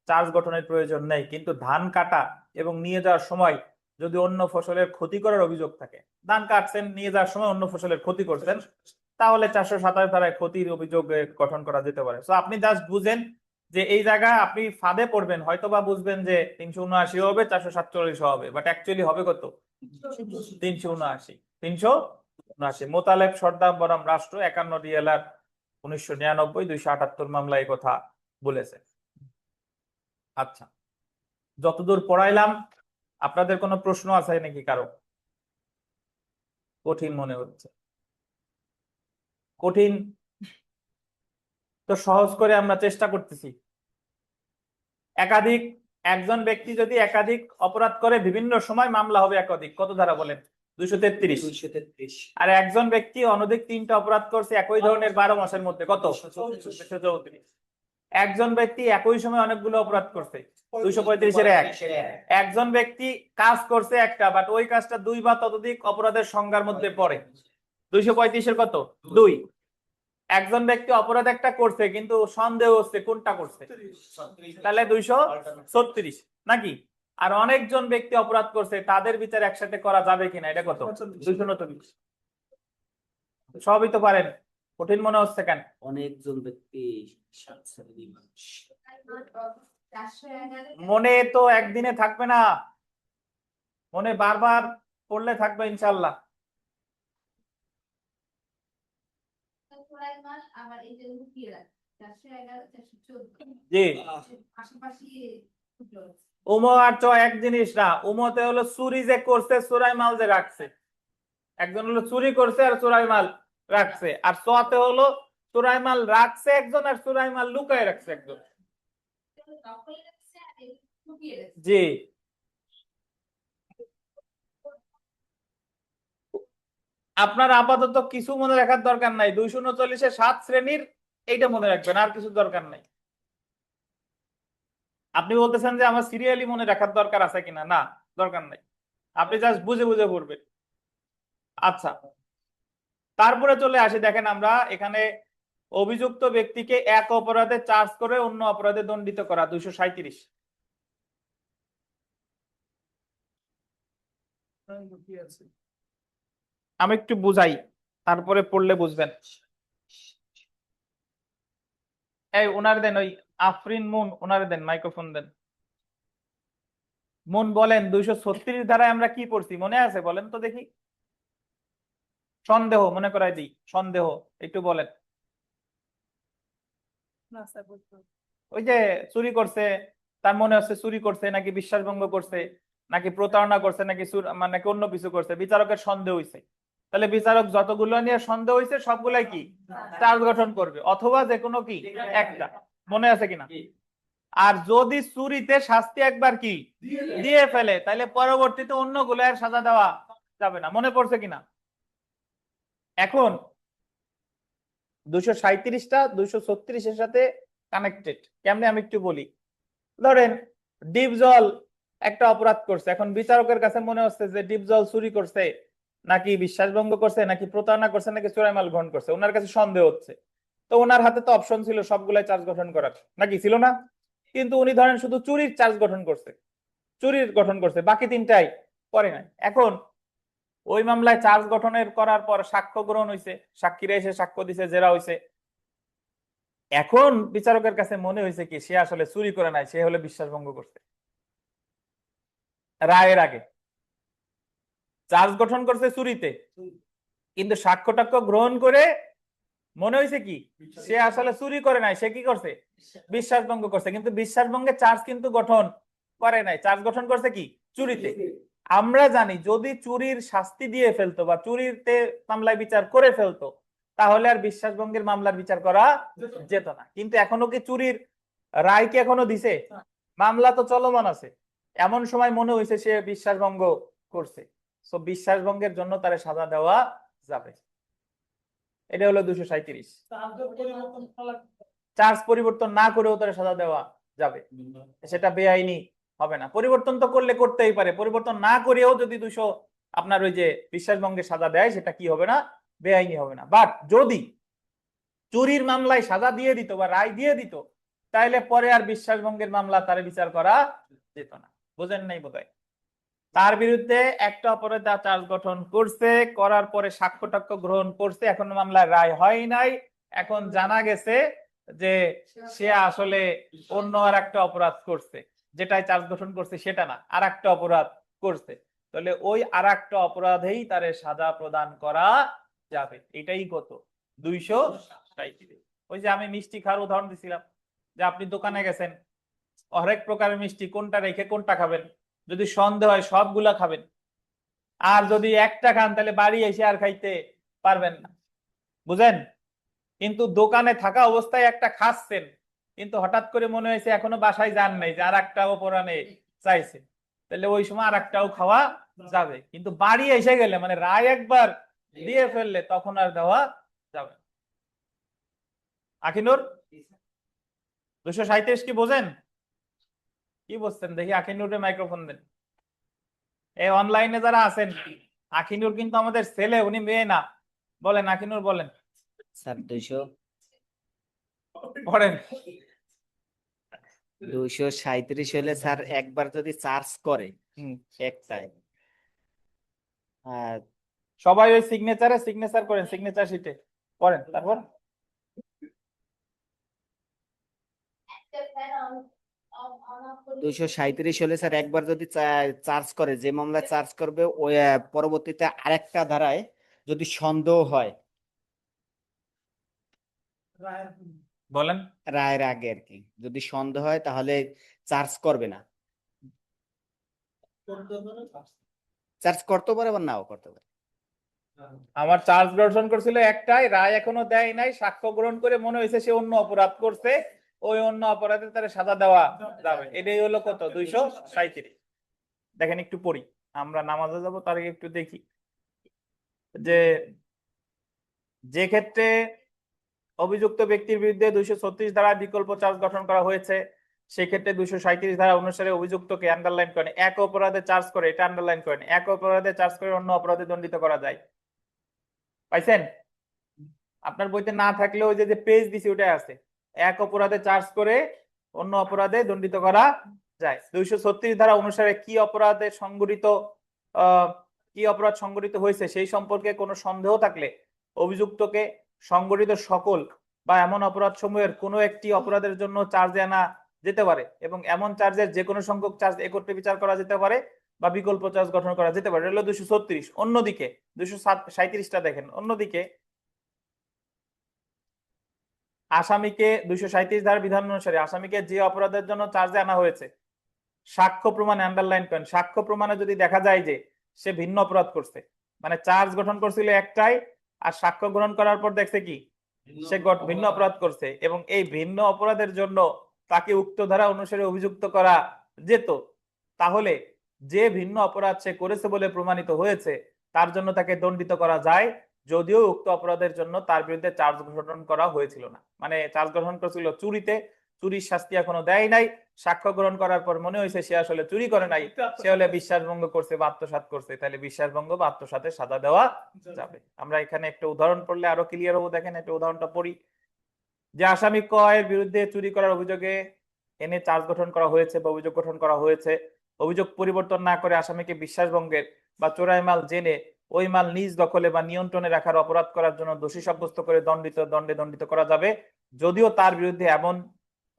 চার্জ গঠনের প্রয়োজন নেই। কিন্তু ধান কাটা এবং নিয়ে যাওয়ার সময় যদি অন্য ফসলের ক্ষতি করার অভিযোগ থাকে, ধান কাটছেন নিয়ে যাওয়ার সময় অন্য ফসলের ক্ষতি করছেন, তাহলে 427 ধারায় ক্ষতির অভিযোগ গঠন করা যেতে পারে। তো আপনি জাস্ট বুঝেন যে এই জায়গায় আপনি ফাঁদে পড়বেন, হয়তো বা বুঝবেন যে 379 হবে, 447 হবে, বাট অ্যাকচুয়ালি হবে কত? 379। 379 মোতালেব সর্দার বনাম রাষ্ট্র 51 DLR 1999 278 মামলা এই কথা বলেছে। আচ্ছা, যতদূর পড়াইলাম আপনাদের কোনো প্রশ্ন আছে নাকি? কারো কঠিন মনে হচ্ছে? কঠিন তো সহজ করে আমরা চেষ্টা করতেছি। একজন ব্যক্তি যদি একাধিক অপরাধ করে বিভিন্ন সময় মামলা হবে একাধিক, কত ধারা বলেন? 233। আর একজন ব্যক্তি অনধিক 3টা অপরাধ করছে একই ধরনের 12 মাসের মধ্যে, কত? 234। একজন ব্যক্তি একই সময় অনেকগুলো অপরাধ করছে, 235-এর 1। একজন ব্যক্তি কাজ করছে একটা, বাট ওই কাজটা 2 বা ততোধিক অপরাধের সংজ্ঞার মধ্যে পড়ে, 235-এর কত? 2। একজন ব্যক্তি অপরাধ একটা করছে কিন্তু সন্দেহ হচ্ছে কোনটা করছে, তাহলে 236 নাকি? আর অনেকজন ব্যক্তি অপরাধ করছে, তাদের বিচার একসাথে করা যাবে কিনা, এটা কত? 229। সবই তো পারেন, কঠিন মনে হচ্ছে কেন? অনেকজন ব্যক্তি মনে তো একদিনে থাকবে না, মনে বারবার পড়লে থাকবে ইনশাল্লাহ। জি, উমো আর চ এক জিনিস না। উমোতে হলো চুরি যে করছে, চোরাই মাল যে রাখছে, একজন হলো চুরি করছে আর চোরাই মাল রাখছে। আর চতে হলো চোরাই মাল রাখছে একজন আর চোরাই মাল লুকায় রাখছে একজন। জি, আপনার আপাতত কিছু মনে রাখার দরকার নাই, 239-এ 7 শ্রেণীর এইটা মনে রাখবেন, আর কিছু দরকার নাই। আপনি বলতেছেন যে আমার সিরিয়ালি মনে রাখার দরকার আছে কিনা, না, দরকার নাই, আপনি জাস্ট বুঝে বুঝে পড়বেন। আচ্ছা, তারপরে চলে আসি, দেখেন আমরা এখানে অভিযুক্ত ব্যক্তিকে এক অপরাধে চার্জ করে অন্য অপরাধে দণ্ডিত করা, 237। কি আছে? আমি একটু বুঝাই, তারপরে পড়লে বুঝবেন। এই ওনার দেন, ওই আফরিন মুন, ওনারে দেন, মাইক্রোফোন দেন। মুন বলেন 236 ধারায় আমরা কি পড়ছি মনে আছে? বলেন তো দেখি। সন্দেহ মনে করাই দিই, সন্দেহ একটু বলেন। না স্যার বলতে হবে। ওই যে চুরি করছে, তার মনে হচ্ছে চুরি করছে নাকি বিশ্বাসভঙ্গ করছে নাকি প্রতারণা করছে নাকি মানে অন্য কিছু করছে, বিচারকের সন্দেহ হয়েছে। তাহলে বিচারক যতগুলো নিয়ে সন্দেহ হয়েছে সবগুলাই কি চার্জ গঠন করবে, অথবা যে কোনো কি একটা, মনে আছে কিনা? আর যদি চুরিতে শাস্তি একবার কি দিয়ে ফেলে, তাহলে পরবর্তীতে অন্যগুলো আর সাজা দেওয়া যাবে না, মনে পড়ছে কিনা? এখন 237টা 236-এর সাথে কানেক্টেড কেমনে আমি একটু বলি। ধরেন ডিপজল একটা অপরাধ করছে, এখন বিচারকের কাছে মনে হচ্ছে যে ডিপজল চুরি করছে নাকি বিশ্বাসভঙ্গ করছে নাকি প্রতারণা করছে নাকি চোরাই মাল গ্রহণ করছে, ওনার কাছে সন্দেহ হচ্ছে। তো ওনার হাতে তো অপশন ছিল সবগুলাই চার্জ গঠন করার, নাকি ছিল না? কিন্তু উনি ধরেন শুধু চুরির চার্জ গঠন করছে, চুরির গঠন করছে, বাকি তিনটাই করে নাই। এখন ওই মামলায় চার্জ গঠনের করার পর সাক্ষ্য গ্রহণ হয়েছে, সাক্ষীরা এসে সাক্ষ্য দিছে, জেরা হয়েছে। এখন বিচারকের কাছে মনে হয়েছে কি সে আসলে চুরি করে নাই, সে হলে বিশ্বাসভঙ্গ করছে। রায়ের আগে চার্জ গঠন করছে চুরিতে, কিন্তু সাক্ষ্য টাক্ষ্য গ্রহণ করে মনে হয়েছে কি সে আসলে চুরি করে নাই, সে কি করছে বিশ্বাসভঙ্গ করছে। কিন্তু বিশ্বাসভঙ্গের চার্জ কিন্তু গঠন করে নাই, চার্জ গঠন করছে কি চুরিতে। আমরা জানি যদি চুরির শাস্তি দিয়ে ফেলতো বা চুরিতে মামলায় বিচার করে ফেলতো, তাহলে আর বিশ্বাসভঙ্গের মামলার বিচার করা যেত না। কিন্তু এখনো কি চুরির রায় কি এখনো দিছে? মামলা তো চলমান আছে। এমন সময় মনে হয়েছে সে বিশ্বাসভঙ্গ করছে, তো বিশ্বাসভঙ্গের জন্য তারে সাজা দেওয়া যাবে। এটা হলো 237। চার্জ পরিবর্তন না করেও তারে সাজা দেওয়া যাবে, সেটা বেআইনি হবে না। পরিবর্তন তো করলে করতেই পারে, পরিবর্তন না করেও যদি 200 আপনার ওই যে বিশ্বাসভঙ্গের সাজা দেয়, সেটা কি হবে না, বেআইনি হবে না। বাট যদি চুরির মামলায় সাজা দিয়ে দিত বা রায় দিয়ে দিত, তাহলে পরে আর বিশ্বাসভঙ্গের মামলা তারে বিচার করা যেত না। বুঝেন নাই বোধহয়? তার বিরুদ্ধে একটা অপরাধ চার্জ গঠন করছে, করার পরে সাক্ষ্য টাক্ষ্য গ্রহণ করছে, এখন মামলার রায় হয় নাই। এখন জানা গেছে যে সে আসলে অন্য আর একটা অপরাধ করছে, যেটাই চার্জ গঠন করছে সেটা না, আর একটা অপরাধ করছে। তাহলে ওই আর একটা অপরাধেই তারে সাজা প্রদান করা যাবে। এটাই কত 237। ওই যে আমি মিষ্টি খাওয়ার উদাহরণ দিছিলাম, যে আপনি দোকানে গেছেন, হরেক প্রকারের মিষ্টি কোনটা রেখে কোনটা খাবেন, যদি সন্দেহ হয় সবগুলা খাবেন, আর যদি একটা খান তাহলে বাড়ি এসে আর খাইতে পারবেন না। বুঝেন? কিন্তু দোকানে থাকা অবস্থায় একটা খাচ্ছেন, কিন্তু হঠাৎ করে মনে হয়েছে এখনো বাসায় যান নাই, যে আর একটাও পরানে চাইছে, তাহলে ওই সময় আর একটাও খাওয়া যাবে। কিন্তু বাড়ি এসে গেলে মানে রায় একবার দিয়ে ফেললে তখন আর দেওয়া যাবে। আখিনুর 237 কি বোঝেন? কি বুঝছেন দেখি? আখিনুরে মাইক্রোফোন দেন। এই অনলাইনে যারা আছেন, আখিনুর কিন্তু আমাদের ছেলে, উনি মেয়ে না। বলেন আখিনুর, বলেন। স্যার 200 পড়েন। 237 হলে স্যার একবার যদি চার্জ করে একটাই, আর সবাই ওই সিগনেচার করেন, সিগনেচার শিটে করেন। তারপর 237 হলে স্যার একবার যদি চার্জ করে, যে মামলায় চার্জ করবে ওই পরবর্তীতে আরেকটা ধারায় যদি সন্দেহ হয় বলেন। রায়ের আগে আর কি, যদি সন্দেহ হয় তাহলে চার্জ করবে না, চার্জ করতে পারে আবার নাও করতে পারে। আমার চার্জ গ্রহণ করছিল একটাই, রায় এখনো দেয় নাই, সাক্ষ্য গ্রহণ করে মনে হয়েছে সে অন্য অপরাধ করছে, ওই অন্য অপরাধে তার সাজা দেওয়া যাবে। এটাই হলো কত, 237। দেখেন একটু পড়ি, আমরা নামাজে যাব তার আগে একটু দেখি যে যে ক্ষেত্রে অভিযুক্ত ব্যক্তির বিরুদ্ধে 236 ধারা বিকল্প চার্জ গঠন করা হয়েছে, সেক্ষেত্রে 237 ধারা অনুসারে অভিযুক্তকে আন্ডারলাইন করেন এক অপরাধে চার্জ করে, এটা আন্ডারলাইন করেন, এক অপরাধে চার্জ করে অন্য অপরাধে দণ্ডিত করা যায়। পাইছেন? আপনার বইতে না থাকলেও ওই যে পেজ দিছি ওটাই আছে, এক অপরাধে চার্জ করে অন্য অপরাধে দণ্ডিত করা যায়। 236 ধারা অনুসারে কি অপরাধে সংঘটিত কি অপরাধ সংঘটিত হয়েছে সেই সম্পর্কে কোনো সন্দেহ থাকলে অভিযুক্তকে সংঘটিত সকল বা এমন অপরাধ সমূহের কোনো একটি অপরাধের জন্য চার্জে আনা যেতে পারে, এবং এমন চার্জের যে কোনো সংখ্যক চার্জ একত্রে বিচার করা যেতে পারে বা বিকল্প চার্জ গঠন করা যেতে পারে। এটা হলো 236। অন্যদিকে 237টা দেখেন, অন্যদিকে আসামিকে 237 ধারার বিধান অনুসারে আসামিকে যে অপরাধের জন্য চার্জে আনা হয়েছে সাক্ষ্য প্রমাণে আন্ডারলাইন করেন, সাক্ষ্য প্রমাণে যদি দেখা যায় যে সে ভিন্ন অপরাধ করছে, মানে চার্জ গঠন করছিল একটাই আর সাক্ষ্য গ্রহণ করার পর দেখছে কি সে ভিন্ন অপরাধ করছে, এবং এই ভিন্ন অপরাধের জন্য তাকে উক্ত ধারা অনুসারে অভিযুক্ত করা যেত, তাহলে যে ভিন্ন অপরাধ সে করেছে বলে প্রমাণিত হয়েছে তার জন্য তাকে দণ্ডিত করা যায়, যদিও উক্ত অপরাধের জন্য তার বিরুদ্ধে চার্জ গঠন করা হয়েছিল না। মানে চার্জ গঠন করেছিল চুরিতে, চুরির শাস্তি এখনো দেয় নাই, সাক্ষ্য গ্রহণ করার পর মনে হয়েছে সে আসলে চুরি করে নাই, সে হলে বিশ্বাসভঙ্গ করছে বা আত্মসাৎ করছে, তাহলে বিশ্বাসভঙ্গ বা আত্মসাতের সাজা দেওয়া যাবে। আমরা এখানে একটা উদাহরণ পড়লে আরো ক্লিয়ার হবো। দেখেন একটা উদাহরণটা পড়ি, যে আসামি ক এর বিরুদ্ধে চুরি করার অভিযোগে এনে চার্জ গঠন করা হয়েছে বা অভিযোগ গঠন করা হয়েছে, অভিযোগ পরিবর্তন না করে আসামিকে বিশ্বাসভঙ্গের বা চোরাই মাল জেনে ওই মাল নিজ দখলে বা নিয়ন্ত্রণে রাখার অপরাধ করার জন্য দোষী সাব্যস্ত করে দণ্ডে দণ্ডিত করা যাবে, যদিও তার বিরুদ্ধে এমন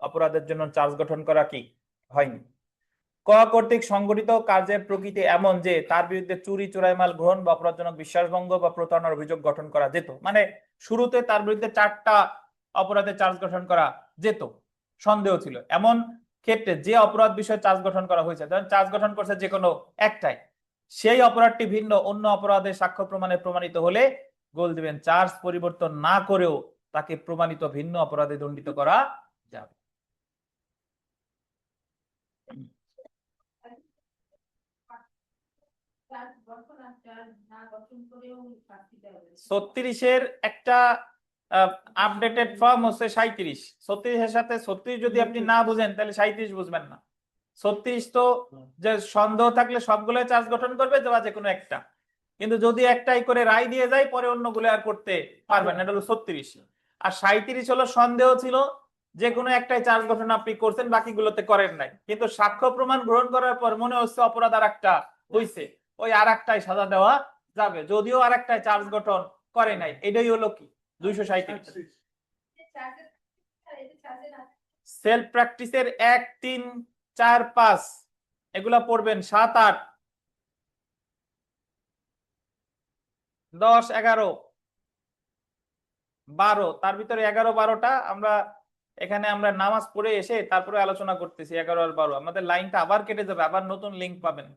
অপরাধের জন্য চার্জ গঠন করা কি হয়নি। ক কর্তৃক সংগঠিত কার্যের প্রকৃতি এমন যে তার বিরুদ্ধে চুরি, চোরাই মাল গ্রহণ বা অপরাধজনক বিশ্বাসভঙ্গ বা প্রতারণার অভিযোগ গঠন করা যেত। মানে শুরুতে তার বিরুদ্ধে 4টা অপরাধে চার্জ গঠন করা যেত, সন্দেহ ছিল, এমন ক্ষেত্রে যে অপরাধ বিষয়ে চার্জ গঠন করা হয়েছে, ধরেন চার্জ গঠন করছে যে কোনো একটাই, সেই অপরাধটি ভিন্ন অন্য অপরাধে সাক্ষ্য প্রমাণে প্রমাণিত হলে গোল দিবেন, চার্জ পরিবর্তন না করেও তাকে প্রমাণিত ভিন্ন অপরাধে দণ্ডিত করা যাবে। চার্জ গঠন আর চার্জ না গঠন করেও শাস্তি দেওয়া যাবে। 36-এর একটা আপডেটেড ফর্ম হচ্ছে 37। 36-এর সাথে 36 যদি আপনি না বুঝেন তাহলে 37 বুঝবেন না। 36 তো যে সন্দেহ থাকলে সবগুলো চার্জ গঠন করবে বা যে কোনো একটা, কিন্তু যদি একটাই করে রায় দিয়ে যায় পরে অন্যগুলো আর করতে পারবেন না, এটা হলো 36। আর 37 হলো সন্দেহ ছিল, যে কোনো একটাই চার্জ গঠন আপনি করছেন বাকিগুলোতে করেন নাই, কিন্তু সাক্ষ্য প্রমাণ গ্রহণ করার পর মনে হচ্ছে অপরাধ আর একটা হইছে, ওই আর একটাই সাজা দেওয়া যাবে, যদিও আর একটাই চার্জ গঠন করে নাই। এটাই হলো কি 237। সেলফ প্র্যাকটিসের 1, 3, 4, 5 এগুলা পড়বেন, 7, 8, 10, 11, 12, তার ভিতরে 11, 12টা আমরা এখানে আমরা নামাজ পড়ে এসে তারপরে আলোচনা করতেছি। 11 আর 12 আমাদের লাইনটা আবার কেটে যাবে, আবার নতুন লিংক পাবেন।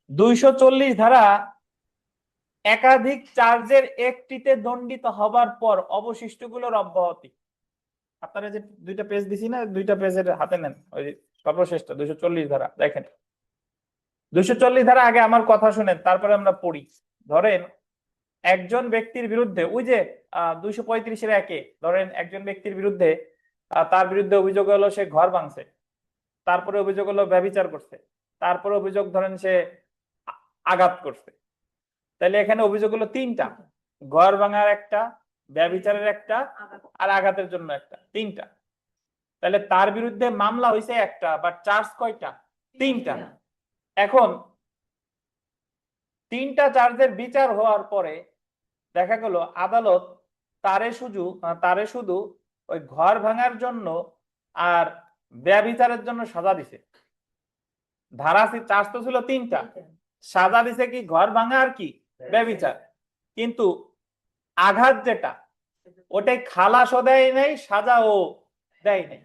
240 ধারা একাধিক চার্জের একটিতে দণ্ডিত হবার পর অবশিষ্টগুলোর অব্যাহতি। আপনারা যে 2টা পেজ দিছি না, 2টা পেজের হাতে নেন, ওই সর্বশেষটা 240 ধারা দেখেন। 240 ধারা আগে আমার কথা শুনেন, তারপরে আমরা পড়ি। ধরেন একজন ব্যক্তির বিরুদ্ধে, ওই যে 235-এর 1-এ ধরেন একজন ব্যক্তির বিরুদ্ধে তার বিরুদ্ধে অভিযোগ হলো সে ঘর ভাঙছে, তারপরে অভিযোগ হলো ব্যভিচার করছে, তারপরে অভিযোগ ধরেন সে আঘাত করছে, তাহলে এখানে অভিযোগ হলো 3টা, ঘর ভাঙার একটা, ব্যভিচারের একটা, আর আঘাতের জন্য একটা, 3টা। তাহলে তার বিরুদ্ধে মামলা হয়েছে একটা, বাট চার্জ কয়টা? 3টা। এখন 3টা চার্জের বিচার হওয়ার পরে দেখা গেল আদালত তারে শুধু ওই ঘর ভাঙার জন্য আর ব্যভিচারের জন্য সাজা দিছে। চার্জ তো ছিল 3টা, সাজা দিছে কি ঘর ভাঙা আর কি ব্যভিচার। কিন্তু আঘাত যেটা, ওটাই খালাসও দেয় নাই, সাজাও দেয় নাই।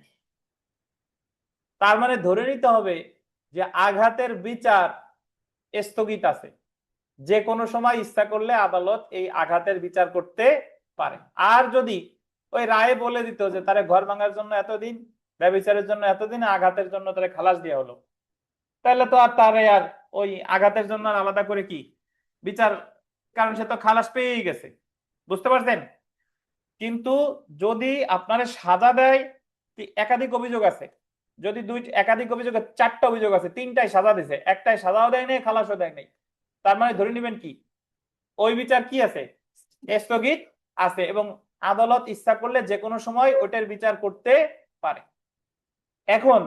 তার মানে ধরে নিতে হবে যে আঘাতের বিচার স্থগিত আছে। যে কোনো সময় ইচ্ছা করলে আদালত এই আঘাতের বিচার করতে পারে। আর যদি ওই রায়ে বলে দিত যে তারে ঘর ভাঙার জন্য এতদিন, ব্যভিচারের জন্য এতদিন, আঘাতের জন্য তারে খালাস দেওয়া হলো, তাহলে তো আর তারে আর ওই আঘাতের জন্য আর আলাদা করে কি বিচার, কারণ সে তো খালাস পেয়েই গেছে। বুঝতে পারছেন? কিন্তু যদি আপনার সাজা দেয়, একাধিক অভিযোগ আছে, যদি একাধিক অভিযোগে 4টা অভিযোগ আছে, 3টায় সাজা দিছে, একটাই সাজাও দেয় নাই, খালাসও দেয় নাই, তার মানে ধরে নেবেন কি ওই বিচার কি আছে, স্থগিত আছে, এবং আদালত ইচ্ছা করলে যে কোনো সময় ওটার বিচার করতে পারে। এখন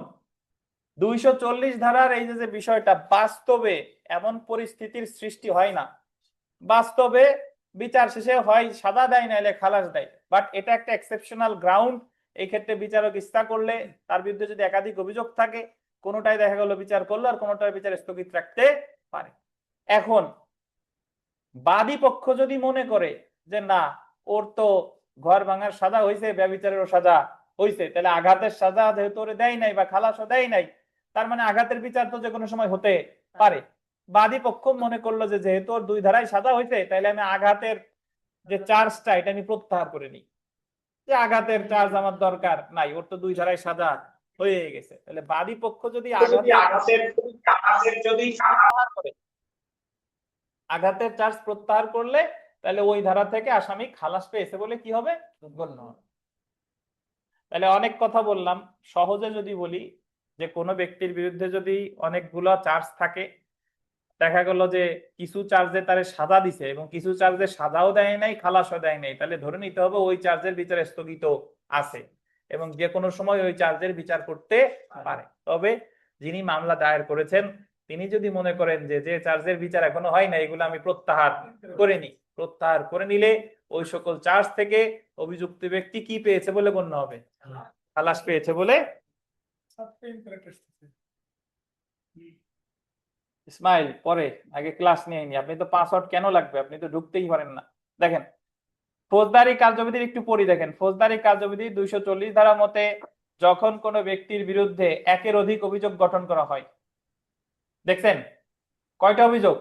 240 ধারার এই যে বিষয়টা, বাস্তবে এমন পরিস্থিতির সৃষ্টি হয় না। বাস্তবে বিচার শেষে হয় সাজা দেয়, নাইলে খালাস দেয়। বাট এটা একটা এক্সেপশনাল গ্রাউন্ড। এই ক্ষেত্রে বিচারক ইচ্ছা করলে তার বিরুদ্ধে যদি একাধিক অভিযোগ থাকে, কোনোটাই দেখা গেল বিচার করলো আর কোনোটার বিচার স্থগিত রাখতে পারে। এখন বাদী পক্ষ যদি মনে করে যে না, ওর তো ঘর ভাঙার সাজা হয়েছে, ব্যভিচারেরও সাজা হয়েছে, তাহলে আঘাতের সাজা যেহেতু ওরে দেয় নাই বা খালাসও দেয় নাই, তার মানে আঘাতের বিচার তো যে কোনো সময় হতে পারে। বাদী পক্ষ মনে করলো যে যেহেতু ওর 2 ধারায় সাজা হয়েছে, তাহলে আমি আঘাতের যে চার্জটা এটা আমি প্রত্যাহার করে নিই, যে আঘাতের চার্জ আমার দরকার নাই, ওর তো 2 ধারায় সাজা হয়ে গেছে। তাহলে বাদী পক্ষ যদি আঘাতের চার্জ প্রত্যাহার করলে, তাহলে ওই ধারা থেকে আসামি খালাস পেয়েছে বলে কি হবে, গণ্য হবে। তাহলে অনেক কথা বললাম, সহজে যদি বলি যে কোনো ব্যক্তির বিরুদ্ধে যদি অনেকগুলো চার্জ থাকে, দেখা গেল যে কিছু চার্জে তারে সাজা দিছে এবং কিছু চার্জে সাজাও দেয় নাই, খালাসও দেয় নাই, তাহলে ধরে নিতে হবে ওই চার্জের বিচার স্থগিত আছে এবং যে কোনো সময় ওই চার্জের বিচার করতে পারে। তবে যিনি মামলা দায়ের করেছেন তিনি যদি মনে করেন যে যে চার্জের বিচার এখনো হয় না, এগুলো আমি প্রত্যাহার করে নিই, প্রত্যাহার করে নিলে ওই সকল চার্জ থেকে অভিযুক্ত ব্যক্তি কি পেয়েছে বলে গণ্য হবে, খালাস পেয়েছে বলে। ইসমাইল পরে আগে ক্লাস নিয়ে নি, আপনি তো পাসওয়ার্ড কেন লাগবে, আপনি তো ঢুকতেই পারেন না। দেখেন ফৌজদারি কার্যবিধির একটু পড়ি। দেখেন ফৌজদারি কার্যবিধি 240 ধারা মতে যখন কোনো ব্যক্তির বিরুদ্ধে একের অধিক অভিযোগ গঠন করা হয়, দেখছেন কয়টা অভিযোগ,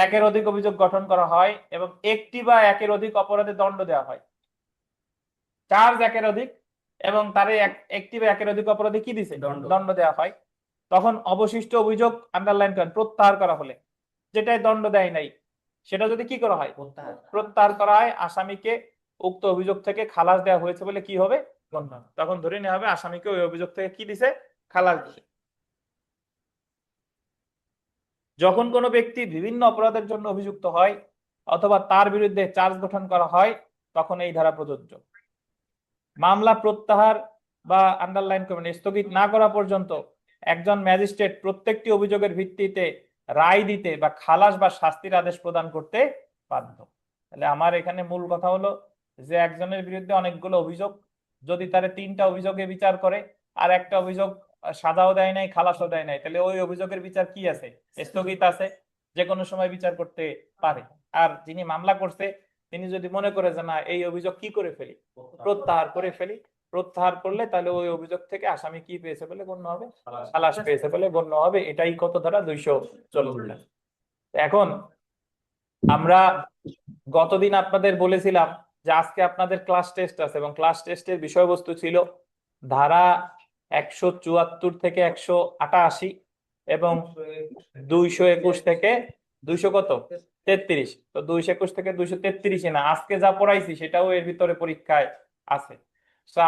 একের অধিক অভিযোগ গঠন করা হয় এবং একটি বা একের অধিক অপরাধে দণ্ড দেওয়া হয়, চার্জ একের অধিক এবং তার একটি বা একের অধিক অপরাধে কি দিছে, দণ্ড দেওয়া হয়, তখন অবশিষ্ট অভিযোগ আন্ডারলাইন করেন প্রত্যাহার করা হলে, যেটাই দণ্ড দেয় নাই সেটা যদি কি করা হয়, প্রত্যাহার করা হয়, আসামিকে উক্ত অভিযোগ থেকে খালাস দেওয়া হয়েছে বলে কি হবে, গণ্য হবে। তখন ধরে নেওয়া হবে আসামিকে ওই অভিযোগ থেকে কি দিছে, খালাস দিছে। যখন কোনো ব্যক্তি বিভিন্ন অপরাধের জন্য অভিযুক্ত হয় অথবা তার বিরুদ্ধে চার্জ গঠন করা হয়, তখন এই ধারা প্রযোজ্য। মামলা প্রত্যাহার বা আন্ডারলাইন করবেন স্থগিত না করা পর্যন্ত একজন ম্যাজিস্ট্রেট প্রত্যেকটি অভিযোগের ভিত্তিতে রায় দিতে বা খালাস বা শাস্তির আদেশ প্রদান করতে বাধ্য। তাহলে আমার এখানে মূল কথা হলো যে একজনের বিরুদ্ধে অনেকগুলো অভিযোগ, যদি তারে 3টা অভিযোগে বিচার করে আর একটা অভিযোগ সাজাও দেয় নাই, খালাসও দেয় নাই, তাহলে ওই অভিযোগের বিচার কি আছে, স্থগিত আছে, যে কোনো সময় বিচার করতে পারে। আর যিনি মামলা করছে তিনি যদি মনে করে যে না এই অভিযোগ কি করে ফেলি, প্রত্যাহার করে ফেলি, প্রত্যাহার করলে তাহলে ওই অভিযোগ থেকে আসামি কি পেয়েছে বলে গণ্য হবে, খালাস পেয়েছে বলে গণ্য হবে। এটাই কত ধারা 240। এখন আমরা গতদিন আপনাদের বলেছিলাম যে আজকে আপনাদের ক্লাস টেস্ট আছে এবং ক্লাস টেস্টের বিষয়বস্তু ছিল ধারা 174 থেকে 188 এবং 221 থেকে 200 কত 33। তো 221 থেকে 233 না, আজকে যা পড়াইছি সেটাও এর ভিতরে পরীক্ষায় আছে। তো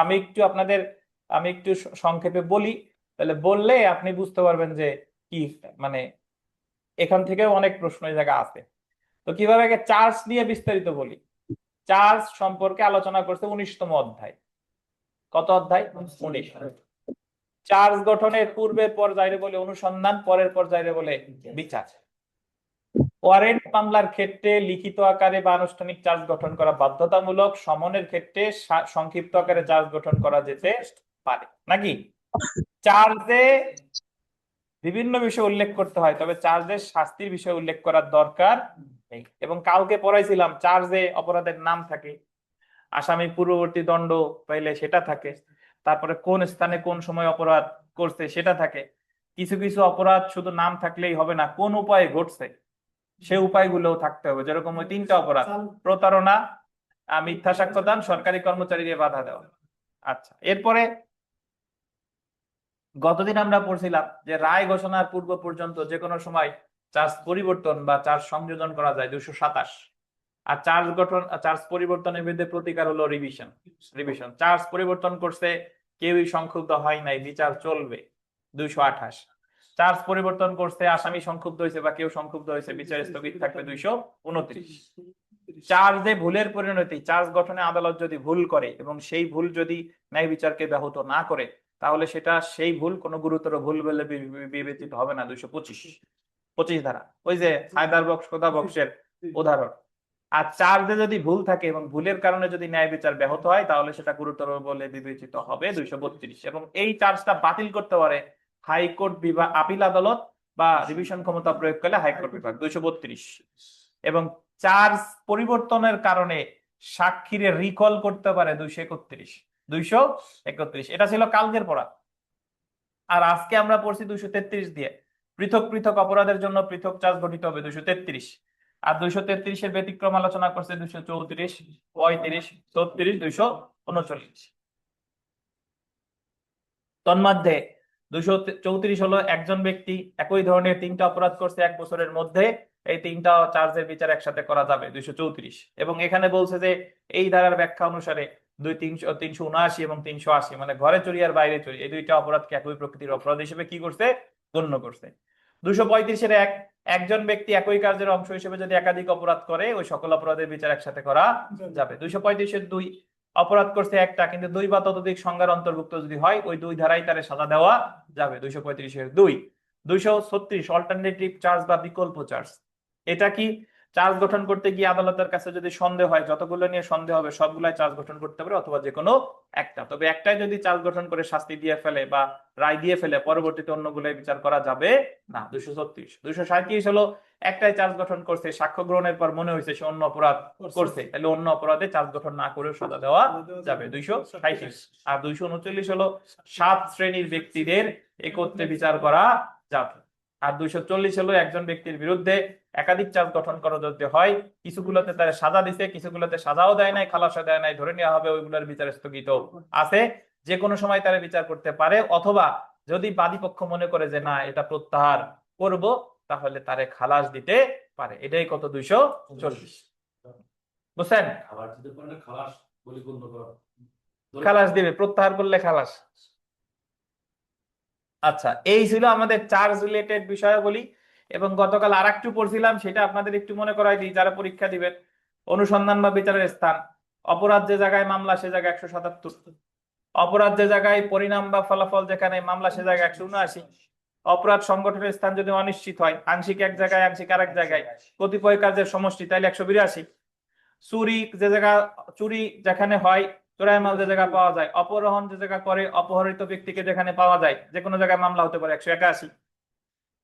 আমি একটু সংক্ষেপে বলি, তাহলে বললে আপনি বুঝতে পারবেন যে কি, মানে এখান থেকে অনেক প্রশ্ন এই জায়গা আছে। তো কিভাবে আগে চার্জ নিয়ে বিস্তারিত বলি। চার্জ সম্পর্কে আলোচনা করছে 19তম অধ্যায়। কত অধ্যায়, 19। চার্জ গঠনের পূর্বের পর্যায়ে বলে অনুসন্ধান, পরের পর্যায়ে বলে বিচার। ওয়ারেন্ট মামলার ক্ষেত্রে লিখিত আকারে বা আনুষ্ঠানিক চার্জ গঠন করা বাধ্যতামূলক, সমনের ক্ষেত্রে সংক্ষিপ্ত আকারে চার্জ গঠন করা যেতে পারে নাকি? চার্জে বিভিন্ন বিষয় উল্লেখ করতে হয়, তবে চার্জের শাস্তির বিষয় উল্লেখ করার দরকার নেই। এবং কালকে পড়াইছিলাম চার্জে অপরাধের নাম থাকে, আসামি পূর্ববর্তী দণ্ড পাইলে সেটা থাকে, তারপরে কোন স্থানে কোন সময় অপরাধ করছে সেটা থাকে। কিছু কিছু অপরাধ শুধু নাম থাকলেই হবে না, কোন উপায়ে ঘটছে সে উপায়গুলোও থাকতে হবে। যেরকম ওই 3টা অপরাধ, প্রতারণা, মিথ্যা সাক্ষ্যদান, সরকারি কর্মচারীকে বাধা দেওয়া। আচ্ছা, এরপরে গতদিন আমরা পড়ছিলাম যে রায় ঘোষণার পূর্ব পর্যন্ত যে কোনো সময় চার্জ পরিবর্তন বা চার্জ সংযোজন করা যায় 227। আর চার্জ পরিবর্তনের বিরুদ্ধে প্রতিকার হলো রিভিশন। চার্জ পরিবর্তন করছে, কেউই সংক্ষুব্ধ হয় নাই, বিচার চলবে 228। চার্জ পরিবর্তন করছে, আসামি সংক্ষুব্ধ হয়েছে বা কেউ সংক্ষুব্ধ হয়েছে, বিচার স্থগিত থাকবে 229। চার্জে ভুলের পরিণতি, চার্জ গঠনে আদালত যদি ভুল করে এবং সেই ভুল যদি ন্যায় বিচারকে ব্যাহত না করে, তাহলে সেটা সেই ভুল কোনো গুরুতর ভুল বলে বিবেচিত হবে না। 225 ধারা, ওই যে হায়দার বক্স কোদা বক্সের উদাহরণ। আর চার্জে যদি ভুল থাকে এবং ভুলের কারণে যদি ন্যায় বিচার ব্যাহত হয়, তাহলে সেটা গুরুতর বলে বিবেচিত হবে 232। এবং এই চার্জটা বাতিল করতে পারে হাইকোর্ট বিভাগ, আপিল আদালত বা রিভিশন ক্ষমতা প্রয়োগ করলে হাইকোর্ট বিভাগ 232। এবং চার্জ পরিবর্তনের কারণে সাক্ষীরে রিকল করতে পারে 231। এটা ছিল কালকের পড়া। আর আজকে আমরা পড়ছি 233 দিয়ে, পৃথক পৃথক অপরাধের জন্য পৃথক চার্জ গঠিত হবে 233। আর 233-এর ব্যতিক্রম আলোচনা করছে 234, 35, 36, 239। তন্মধ্যে 234 হলো একজন ব্যক্তি একই ধরনের 3টা অপরাধ করছে 1 বছরের মধ্যে, এই 3টা চার্জের বিচার একসাথে করা যাবে 234। এবং এখানে বলছে যে এই ধারার ব্যাখ্যা অনুসারে 379 এবং 380, মানে ঘরে চুরি আর বাইরে চুরি, এই 2টা অপরাধকে একই প্রকৃতির অপরাধ হিসেবে কি করছে, গণ্য করছে। 235-এর একজন ব্যক্তি একই কার্যের অংশ হিসেবে যদি একাধিক অপরাধ করে, ওই সকল অপরাধের বিচার একসাথে করা যাবে। 235-এর 2, অপরাধ করছে একটা কিন্তু 2 বা ততোধিক সংজ্ঞার অন্তর্ভুক্ত যদি হয়, ওই 2 ধারায় তারে সাজা দেওয়া যাবে। 235-এর 2। 236 অল্টারনেটিভ চার্জ বা বিকল্প চার্জ। এটা কি? চার্জ গঠন করতে গিয়ে আদালতের কাছে যদি সন্দেহ হয়, যতগুলো নিয়ে সন্দেহ হবে সবগুলাই চার্জ গঠন করতে পারে, অথবা যে কোনো একটা। তবে একটাই যদি চার্জ গঠন করে শাস্তি দিয়ে ফেলে বা রায় দিয়ে ফেলে, পরবর্তীতে অন্যগুলো বিচার করা যাবে না। 236। 237 হলো একটাই চার্জ গঠন করছে, সাক্ষ্য গ্রহণের পর মনে হয়েছে সে অন্য অপরাধ করছে, তাহলে অন্য অপরাধে চার্জ গঠন না করেও সাজা দেওয়া যাবে 237। আর 239 হলো 7 শ্রেণীর ব্যক্তিদের একত্রে বিচার করা যাবে। আর 240 হলো একজন ব্যক্তির বিরুদ্ধে একাধিক চার্জ গঠন করা যদি হয়, কিছুগুলোতে তারা সাজা দিছে, কিছুগুলোতে সাজাও দেয় নাই, খালাসও দেয় নাই, ধরে নেওয়া হবে ওইগুলোর বিচার স্থগিত আছে, যে কোনো সময় তারা বিচার করতে পারে। অথবা যদি বাদী পক্ষ মনে করে যে না এটা প্রত্যাহার করব, তাহলে তারে খালাস দিতে পারে। এটাই কত, 240। বুঝছেন? খালাস দিবে, প্রত্যাহার করলে খালাস। আচ্ছা, এই ছিল আমাদের চার্জ রিলেটেড বিষয়াবলী। এবং গতকাল আরেকটু পড়ছিলাম, সেটা আপনাদের একটু মনে করাই দিই যারা পরীক্ষা দিবেন। অনুসন্ধান বা বিচারের স্থান, অপরাধ যে জায়গায় মামলা সে জায়গায় 177, অপরাধ যে জায়গায় পরিণাম বা ফলাফল যেখানে মামলা সে জায়গায় 179, অপরাধ সংগঠনের স্থান যদি অনিশ্চিত হয়, আংশিক এক জায়গায় আংশিক আরেক জায়গায়, কতিপয় কাজের সমষ্টি, তাইলে 182, চুরি যে জায়গা চুরি যেখানে হয়, চোরাই মাল যে জায়গায় পাওয়া যায়, অপহরণ যে জায়গা করে অপহরিত ব্যক্তিকে যেখানে পাওয়া যায়, যে কোনো জায়গায় মামলা হতে পারে 181।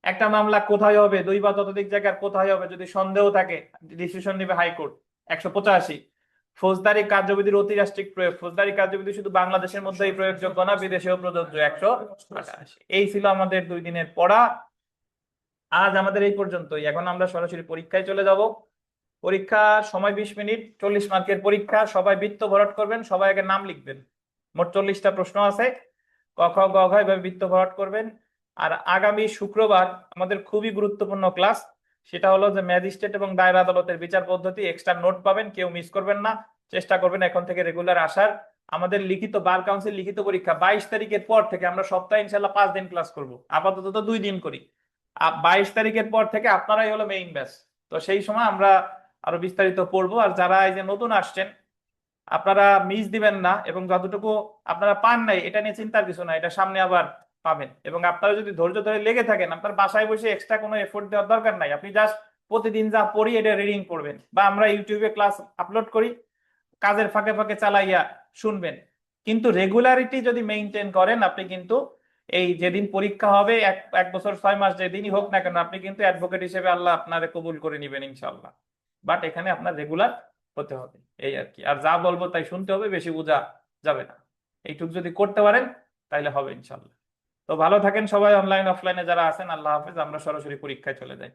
একটা মামলা কোথায় হবে, 2 বা ততোধিক জায়গার কোথায় হবে যদি সন্দেহ থাকে, ডিসিশন নেবে হাইকোর্ট 185। ফৌজদারি কার্যবিধির অতিরাষ্ট্রিক প্রয়োগ, ফৌজদারি কার্যবিধি শুধু বাংলাদেশের মধ্যেই প্রয়োগযোগ্য না, বিদেশেও প্রযোজ্য 188। এই ছিল আমাদের 2 দিনের পড়া। আজ আমাদের এই পর্যন্তই। এখন আমরা সরাসরি পরীক্ষায় চলে যাব। পরীক্ষার সময় 20 মিনিট, 40 মার্কের পরীক্ষা। সবাই বৃত্ত ভরাট করবেন, সবাই আগে নাম লিখবেন। মোট 40টা প্রশ্ন আছে, ক খ গ ঘ এভাবে বৃত্ত ভরাট করবেন। আর আগামী শুক্রবার আমাদের খুবই গুরুত্বপূর্ণ ক্লাস, সেটা হলো যে ম্যাজিস্ট্রেট এবং দায়রা আদালতের বিচার পদ্ধতি। এক্সট্রা নোট পাবেন, কেউ মিস করবেন না, চেষ্টা করবেন এখন থেকে রেগুলার আসার। আমাদের লিখিত বার কাউন্সিল লিখিত পরীক্ষা 22 তারিখের পর থেকে, আমরা সপ্তাহে ইনশাল্লাহ 5 দিন ক্লাস করব, আপাতত তো 2 দিন করি। 22 তারিখের পর থেকে আপনারাই হলো মেইন ব্যাচ। তো সেই সময় আমরা আরো বিস্তারিত পড়বো। আর যারা এই যে নতুন আসছেন, আপনারা মিস দিবেন না, এবং যতটুকু আপনারা পান নাই এটা নিয়ে চিন্তার কিছু না, এটা সামনে আবার পাবেন। এবং আপনারা যদি ধৈর্য ধরে লেগে থাকেন, আপনার বাসায় বসে এক্সট্রা কোনো এফোর্ট দেওয়ার দরকার নাই, আপনি জাস্ট প্রতিদিন যা পড়ি এটা রিডিং পড়বেন, বা আমরা ইউটিউবে ক্লাস আপলোড করি, কাজের ফাঁকে ফাঁকে চালাইয়া শুনবেন। কিন্তু রেগুলারিটি যদি মেইনটেইন করেন, আপনি কিন্তু এই যেদিন পরীক্ষা হবে, এক বছর 6 মাস যেদিনই হোক না কেন, আপনি কিন্তু অ্যাডভোকেট হিসেবে আল্লাহ আপনারে কবুল করে নিবেন ইনশাআল্লাহ। বাট এখানে আপনার রেগুলার হতে হবে, এই আর কি। আর যা বলবো তাই শুনতে হবে, বেশি বোঝা যাবে না। এইটুকু যদি করতে পারেন তাহলে হবে ইনশাআল্লাহ। তো ভালো থাকেন সবাই, অনলাইন অফলাইনে যারা আছেন। আল্লাহ হাফেজ। আমরা সরাসরি পরীক্ষায় চলে যাই।